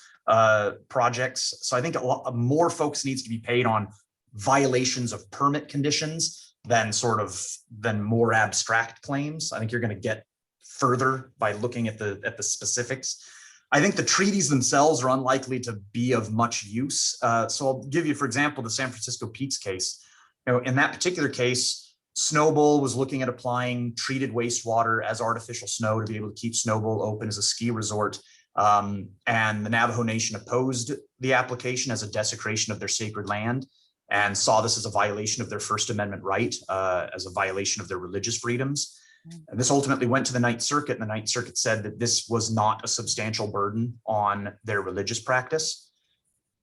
projects. So I think a lot more focus needs to be paid on violations of permit conditions than more abstract claims. I think you're going to get further by looking at the specifics. I think the treaties themselves are unlikely to be of much use. So I'll give you, for example, the San Francisco Peaks case. In that particular case, Snowball was looking at applying treated wastewater as artificial snow to be able to keep Snowball open as a ski resort. And the Navajo Nation opposed the application as a desecration of their sacred land and saw this as a violation of their First Amendment right, as a violation of their religious freedoms. And this ultimately went to the Ninth Circuit, and the Ninth Circuit said that this was not a substantial burden on their religious practice.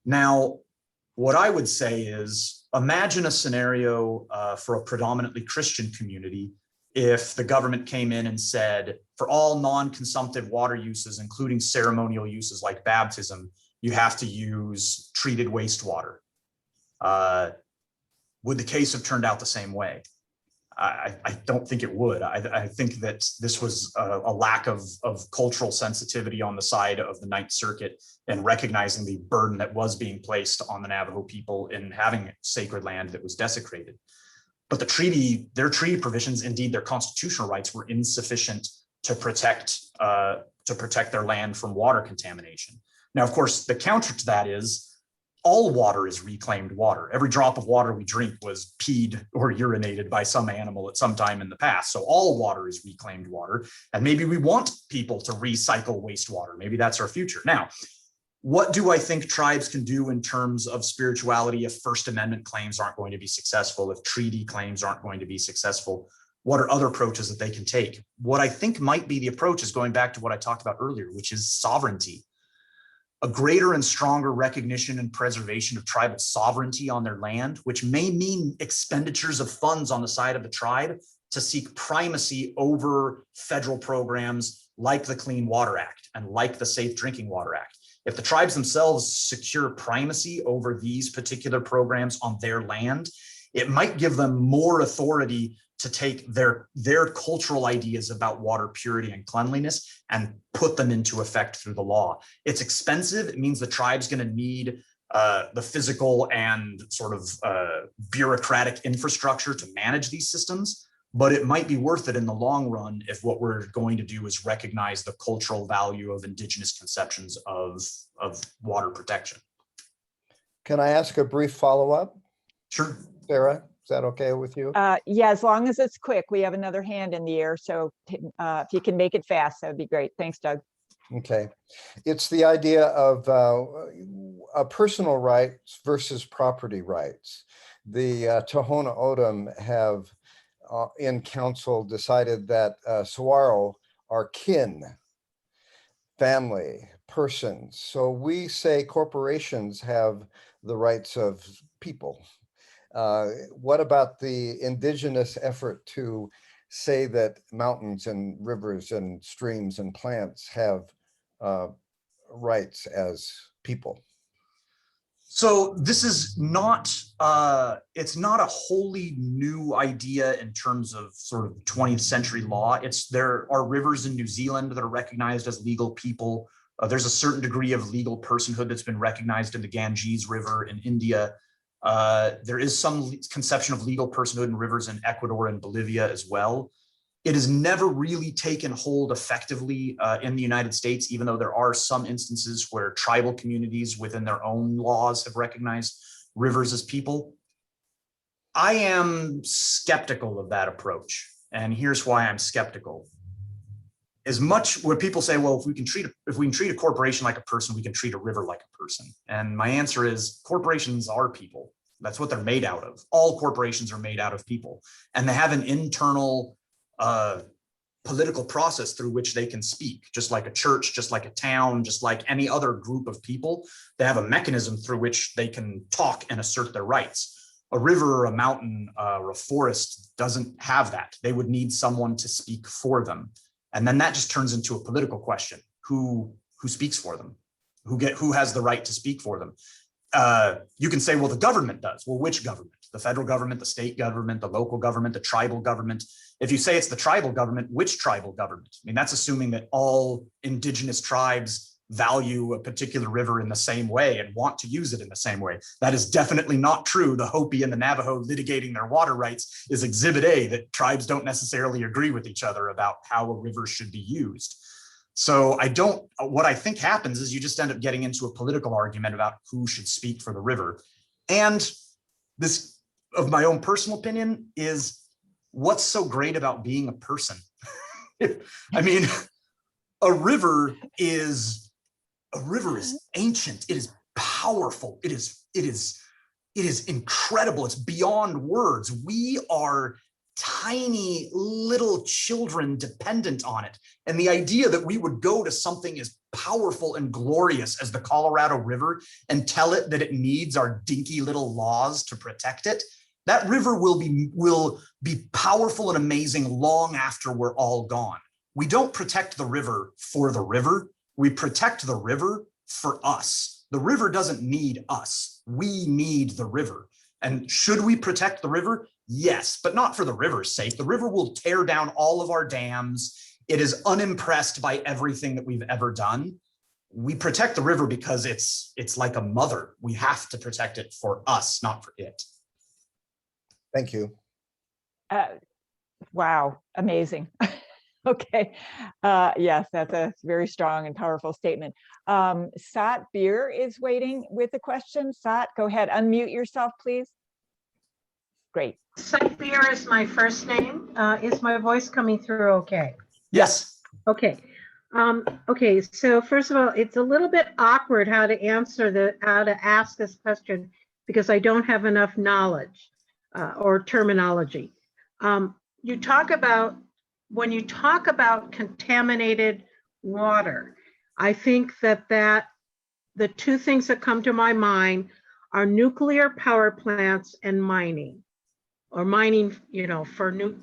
Now, what I would say is, imagine a scenario for a predominantly Christian community if the government came in and said, for all non-consumptive water uses, including ceremonial uses like baptism, you have to use treated wastewater. Would the case have turned out the same way? I don't think it would. I think that this was a lack of cultural sensitivity on the side of the Ninth Circuit and recognizing the burden that was being placed on the Navajo people in having sacred land that was desecrated. But their treaty provisions, indeed their constitutional rights, were insufficient to protect their land from water contamination. Now, of course, the counter to that is all water is reclaimed water. Every drop of water we drink was peed or urinated by some animal at some time in the past. So all water is reclaimed water. And maybe we want people to recycle wastewater. Maybe that's our future. Now, what do I think tribes can do in terms of spirituality if First Amendment claims aren't going to be successful, if treaty claims aren't going to be successful? What are other approaches that they can take? What I think might be the approach is going back to what I talked about earlier, which is sovereignty. A greater and stronger recognition and preservation of tribal sovereignty on their land, which may mean expenditures of funds on the side of the tribe to seek primacy over federal programs like the Clean Water Act and like the Safe Drinking Water Act. If the tribes themselves secure primacy over these particular programs on their land, it might give them more authority to take their cultural ideas about water purity and cleanliness and put them into effect through the law. It's expensive. It means the tribe's going to need the physical and sort of bureaucratic infrastructure to manage these systems, but it might be worth it in the long run if what we're going to do is recognize the cultural value of Indigenous conceptions of water protection. Can I ask a brief follow-up? Sure. Sarah, is that okay with you? Yeah, as long as it's quick. We have another hand in the air, so if you can make it fast, that'd be great. Thanks, Doug. Okay. It's the idea of personal rights versus property rights. The Tohono O'odham have in council decided that Saguaro are kin, family, persons. So we say corporations have the rights of people. What about the indigenous effort to say that mountains and rivers and streams and plants have rights as people? So this is not, it's not a wholly new idea in terms of sort of 20th century law. There are rivers in New Zealand that are recognized as legal people. There's a certain degree of legal personhood that's been recognized in the Ganges River in India. There is some conception of legal personhood in rivers in Ecuador and Bolivia as well. It has never really taken hold effectively in the United States, even though there are some instances where tribal communities within their own laws have recognized rivers as people. I am skeptical of that approach, and here's why I'm skeptical. As much when people say, well, if we can treat a corporation like a person, we can treat a river like a person. And my answer is corporations are people. That's what they're made out of. All corporations are made out of people, and they have an internal political process through which they can speak, just like a church, just like a town, just like any other group of people. They have a mechanism through which they can talk and assert their rights. A river or a mountain or a forest doesn't have that. They would need someone to speak for them. And then that just turns into a political question. Who speaks for them? Who has the right to speak for them? You can say, well, the government does. Well, which government? The federal government, the state government, the local government, the tribal government. If you say it's the tribal government, which tribal government? I mean, that's assuming that all indigenous tribes value a particular river in the same way and want to use it in the same way. That is definitely not true. The Hopi and the Navajo litigating their water rights is exhibit A, that tribes don't necessarily agree with each other about how a river should be used. So what I think happens is you just end up getting into a political argument about who should speak for the river. And this, of my own personal opinion, is what's so great about being a person? I mean, a river is ancient. It is powerful. It is incredible. It's beyond words. We are tiny little children dependent on it. And the idea that we would go to something as powerful and glorious as the Colorado River and tell it that it needs our dinky little laws to protect it, that river will be powerful and amazing long after we're all gone. We don't protect the river for the river. We protect the river for us. The river doesn't need us. We need the river. And should we protect the river? Yes, but not for the river's sake. The river will tear down all of our dams. It is unimpressed by everything that we've ever done. We protect the river because it's like a mother. We have to protect it for us, not for it. Thank you. Wow, amazing. Okay. Yes, that's a very strong and powerful statement. Sat Beer is waiting with a question. Sat, go ahead. Unmute yourself, please. Great. Sat Beer is my first name. Is my voice coming through okay? Yes. Okay. Okay, so first of all, it's a little bit awkward how to ask this question because I don't have enough knowledge or terminology. When you talk about contaminated water, I think that the two things that come to my mind are nuclear power plants and mining, or mining, for new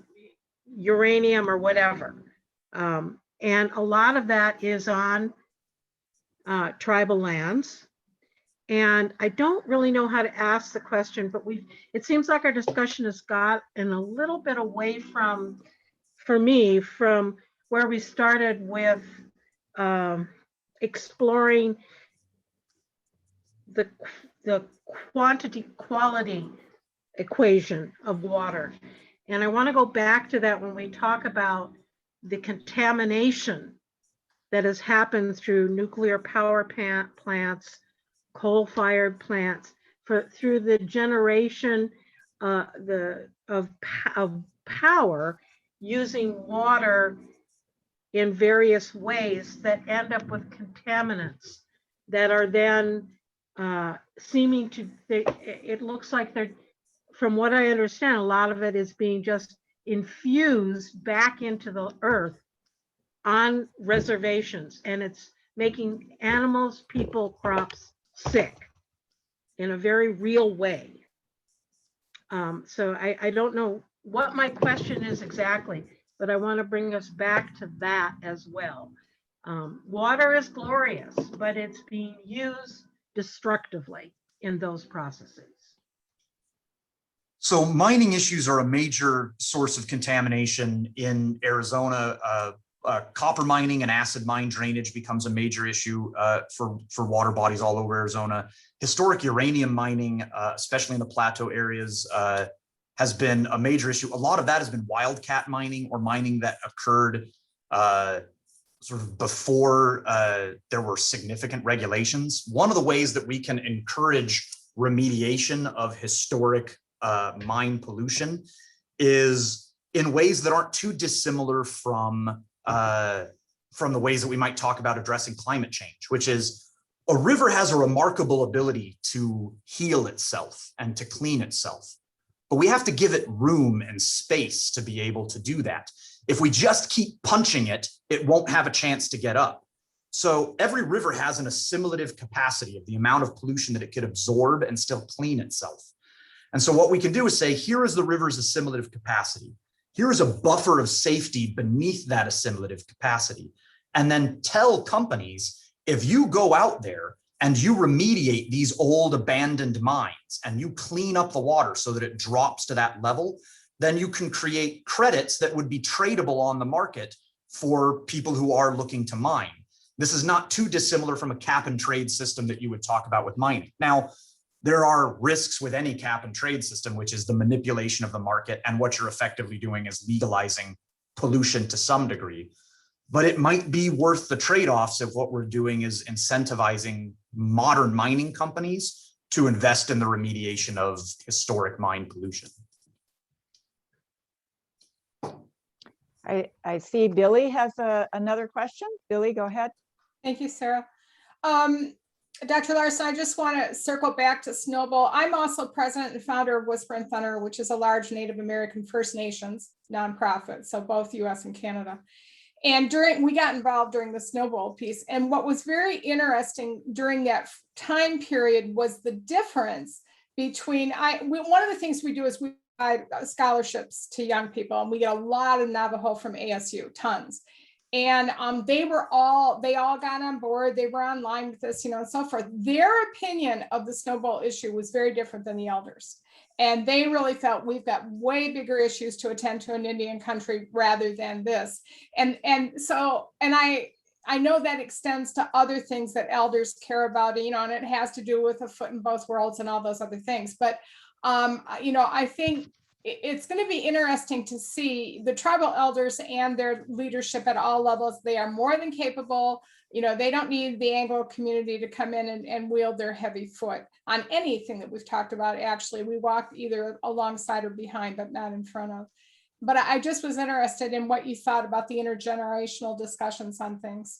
uranium or whatever. And a lot of that is on tribal lands. And I don't really know how to ask the question, but it seems like our discussion has gotten a little bit away from where we started with exploring the quality equation of water. And I want to go back to that when we talk about the contamination that has happened through nuclear power plants, coal-fired plants, through the generation of power using water in various ways that end up with contaminants that are then it looks like they're, from what I understand, a lot of it is being just infused back into the earth on reservations, and it's making animals, people, crops sick in a very real way. So I don't know what my question is exactly, but I want to bring us back to that as well. Water is glorious, but it's being used destructively in those processes. So mining issues are a major source of contamination in Arizona. Copper mining and acid mine drainage becomes a major issue for water bodies all over Arizona. Historic uranium mining, especially in the plateau areas, has been a major issue. A lot of that has been wildcat mining, or mining that occurred sort of before there were significant regulations. One of the ways that we can encourage remediation of historic mine pollution is in ways that aren't too dissimilar from the ways that we might talk about addressing climate change, which is a river has a remarkable ability to heal itself and to clean itself, but we have to give it room and space to be able to do that. If we just keep punching it, it won't have a chance to get up. So every river has an assimilative capacity of the amount of pollution that it could absorb and still clean itself. And so what we can do is say, here is the river's assimilative capacity. Here is a buffer of safety beneath that assimilative capacity. And then tell companies, if you go out there and you remediate these old abandoned mines and you clean up the water so that it drops to that level, then you can create credits that would be tradable on the market for people who are looking to mine. this is not too dissimilar from a cap and trade system that you would talk about with mining. Now, there are risks with any cap and trade system, which is the manipulation of the market, and what you're effectively doing is legalizing pollution to some degree. But it might be worth the trade-offs if what we're doing is incentivizing modern mining companies to invest in the remediation of historic mine pollution. I see Billy has another question. Billy, go ahead. Thank you, Sarah. Dr. Larson, I just want to circle back to Snowball. I'm also president and founder of Whisper and Thunder, which is a large Native American First Nations nonprofit, so both US and Canada. And we got involved during the Snowball piece. And what was very interesting during that time period was the difference between, one of the things we do is we provide scholarships to young people, and we get a lot of Navajo from ASU, tons. And they all got on board. They were online with us, and so forth. Their opinion of the Snowball issue was very different than the elders. And they really felt we've got way bigger issues to attend to in Indian country rather than this. And I know that extends to other things that elders care about, and it has to do with a foot in both worlds and all those other things. But, I think it's going to be interesting to see the tribal elders and their leadership at all levels. They are more than capable. They don't need the Anglo community to come in and wield their heavy foot on anything that we've talked about. Actually, we walk either alongside or behind, but not in front of. But I just was interested in what you thought about the intergenerational discussions on things.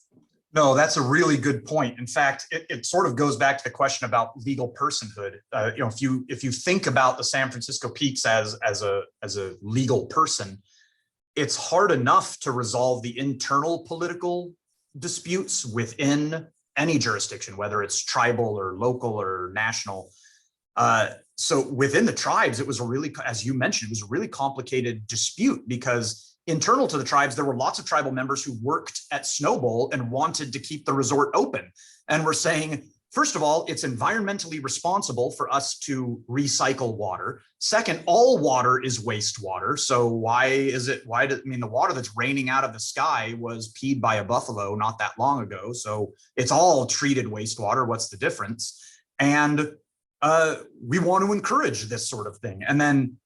No, that's a really good point. In fact, it sort of goes back to the question about legal personhood. If you think about the San Francisco Peaks as a legal person, it's hard enough to resolve the internal political disputes within any jurisdiction, whether it's tribal or local or national. So within the tribes, it was as you mentioned, it was a really complicated dispute because internal to the tribes, there were lots of tribal members who worked at Snowball and wanted to keep the resort open. And we're saying, first of all, it's environmentally responsible for us to recycle water. Second, all water is wastewater. So the water that's raining out of the sky was peed by a buffalo not that long ago. So it's all treated wastewater. What's the difference? And we want to encourage this sort of thing. And then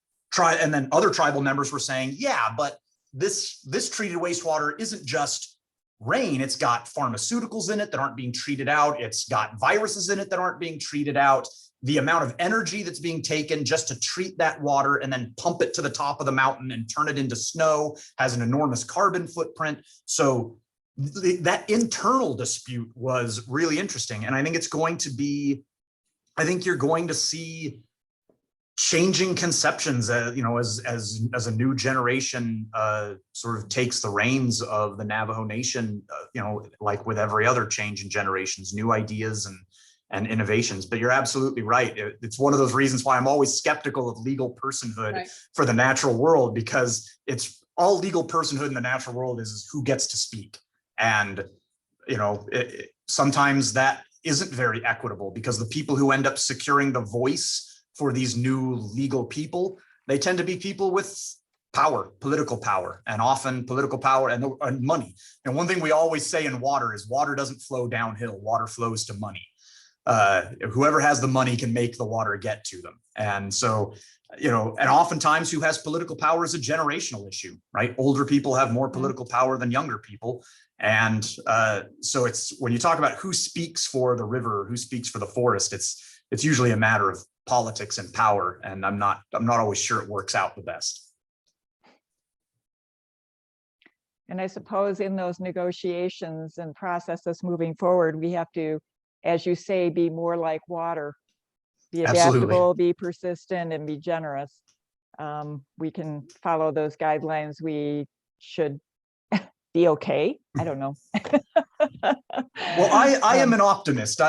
other tribal members were saying, yeah, but this treated wastewater isn't just rain. It's got pharmaceuticals in it that aren't being treated out. It's got viruses in it that aren't being treated out. The amount of energy that's being taken just to treat that water and then pump it to the top of the mountain and turn it into snow has an enormous carbon footprint. So that internal dispute was really interesting. And I think you're going to see changing conceptions, as a new generation sort of takes the reins of the Navajo Nation, like with every other change in generations, new ideas and innovations. But you're absolutely right. It's one of those reasons why I'm always skeptical of legal personhood for the natural world, because it's all legal personhood in the natural world is who gets to speak. And, sometimes that isn't very equitable, because the people who end up securing the voice for these new legal people, they tend to be people with power, political power, and often political power and money. And one thing we always say in water is water doesn't flow downhill, water flows to money. Whoever has the money can make the water get to them. And so, and oftentimes who has political power is a generational issue, right? Older people have more political power than younger people. And so it's, when you talk about who speaks for the river, who speaks for the forest, it's usually a matter of politics and power, and I'm not always sure it works out the best. And I suppose in those negotiations and processes moving forward, we have to, as you say, be more like water, be adaptable, be persistent, and be generous. We can follow those guidelines. We should be okay. I don't know. Well, I am an optimist.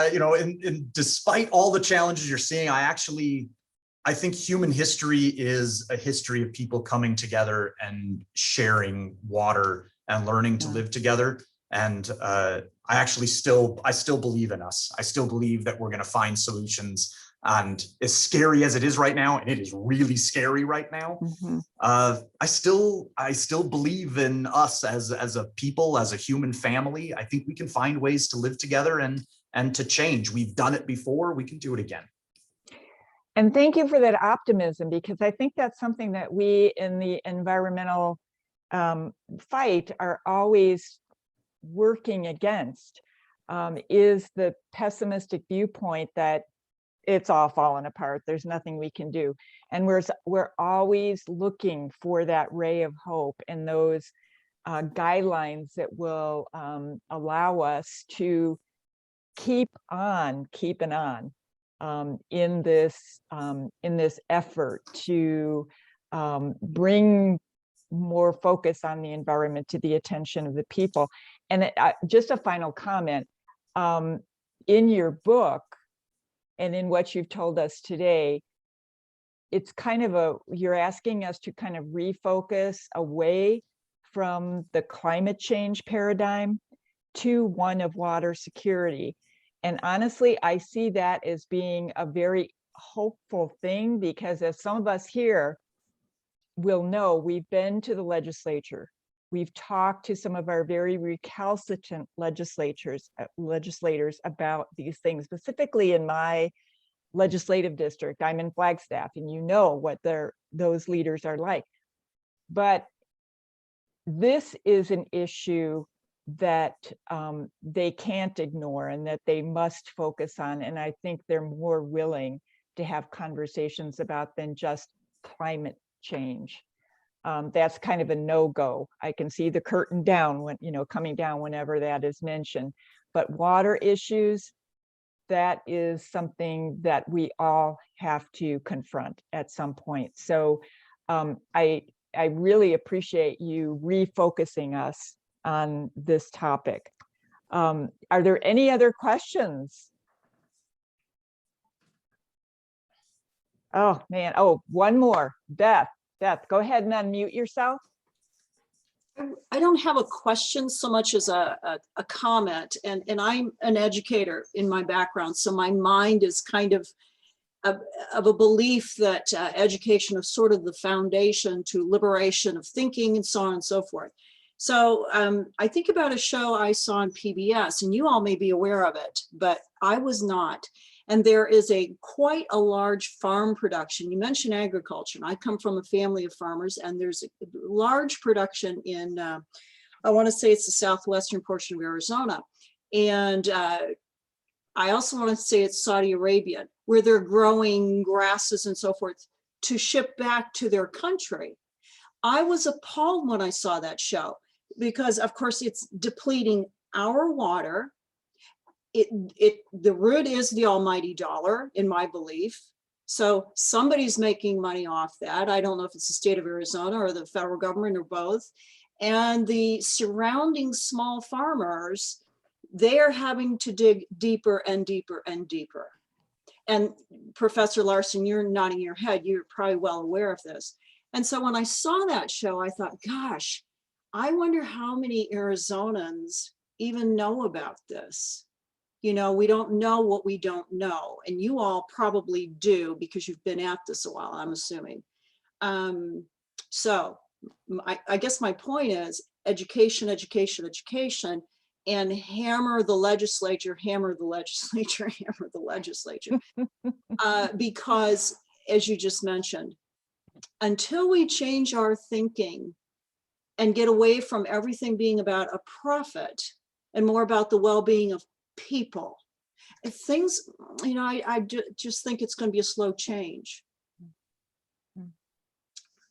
Despite all the challenges you're seeing, I think human history is a history of people coming together and sharing water and learning to live together. And I still believe in us. I still believe that we're going to find solutions And as scary as it is right now, and it is really scary right now, Mhm. I still believe in us as a people, as a human family. I think we can find ways to live together and to change. We've done it before, we can do it again. And thank you for that optimism, because I think that's something that we in the environmental fight are always working against, is the pessimistic viewpoint that it's all fallen apart, there's nothing we can do. And we're always looking for that ray of hope and those guidelines that will allow us to keep on keeping on in this effort to bring more focus on the environment to the attention of the people. And just a final comment, in your book and in what you've told us today, it's kind of you're asking us to kind of refocus away from the climate change paradigm to one of water security. And honestly, I see that as being a very hopeful thing, because as some of us here will know, we've been to the legislature. We've talked to some of our very recalcitrant legislators about these things, specifically in my legislative district. I'm in Flagstaff, and you know what those leaders are like. But this is an issue that they can't ignore and that they must focus on. And I think they're more willing to have conversations about than just climate change. That's kind of a no-go. I can see the curtain down when, coming down whenever that is mentioned. But water issues, that is something that we all have to confront at some point. So I really appreciate you refocusing us on this topic. Are there any other questions? Oh man, one more. Beth, go ahead and unmute yourself. I don't have a question so much as a comment, and I'm an educator in my background, so my mind is kind of a belief that education is sort of the foundation to liberation of thinking and so on and so forth. So I think about a show I saw on PBS, and you all may be aware of it, but I was not. And there is quite a large farm production. You mentioned agriculture, and I come from a family of farmers, and there's a large production in, I want to say it's the southwestern portion of Arizona. And I also want to say it's Saudi Arabia, where they're growing grasses and so forth to ship back to their country. I was appalled when I saw that show, because of course it's depleting our water. The root is the almighty dollar, in my belief. So somebody's making money off that. I don't know if it's the state of Arizona or the federal government or both. And the surrounding small farmers, they are having to dig deeper and deeper and deeper. And Professor Larson, you're nodding your head. You're probably well aware of this. And so when I saw that show, I thought, gosh, I wonder how many Arizonans even know about this. We don't know what we don't know. And you all probably do, because you've been at this a while, I'm assuming. So I guess my point is education, education, education, and hammer the legislature, hammer the legislature, hammer the legislature. Because as you just mentioned, until we change our thinking and get away from everything being about a profit and more about the well-being of people, things, I just think it's going to be a slow change.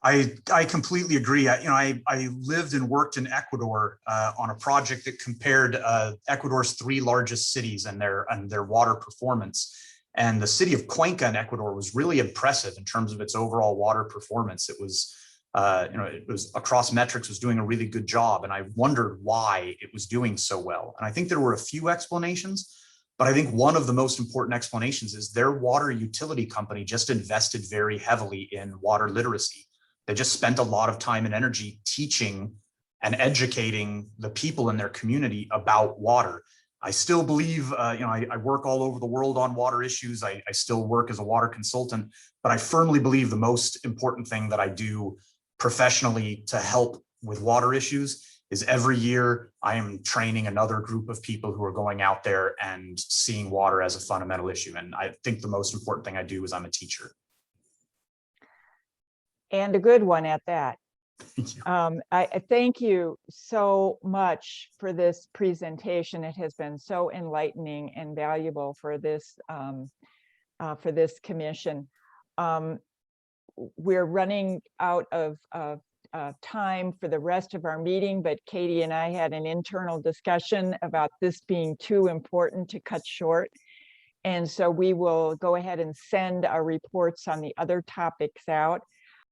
I completely agree. I lived and worked in Ecuador on a project that compared Ecuador's 3 largest cities and their water performance. And the city of Cuenca in Ecuador was really impressive in terms of its overall water performance. It was, it was across metrics, was doing a really good job. And I wondered why it was doing so well. And I think there were a few explanations, but I think one of the most important explanations is their water utility company just invested very heavily in water literacy. They just spent a lot of time and energy teaching and educating the people in their community about water. I still believe, I work all over the world on water issues. I still work as a water consultant, but I firmly believe the most important thing that I do professionally to help with water issues is every year I am training another group of people who are going out there and seeing water as a fundamental issue. And I think the most important thing I do is I'm a teacher. And a good one at that. Thank you. I thank you so much for this presentation. It has been so enlightening and valuable for this commission. We're running out of time for the rest of our meeting, but Katie and I had an internal discussion about this being too important to cut short. And so we will go ahead and send our reports on the other topics out.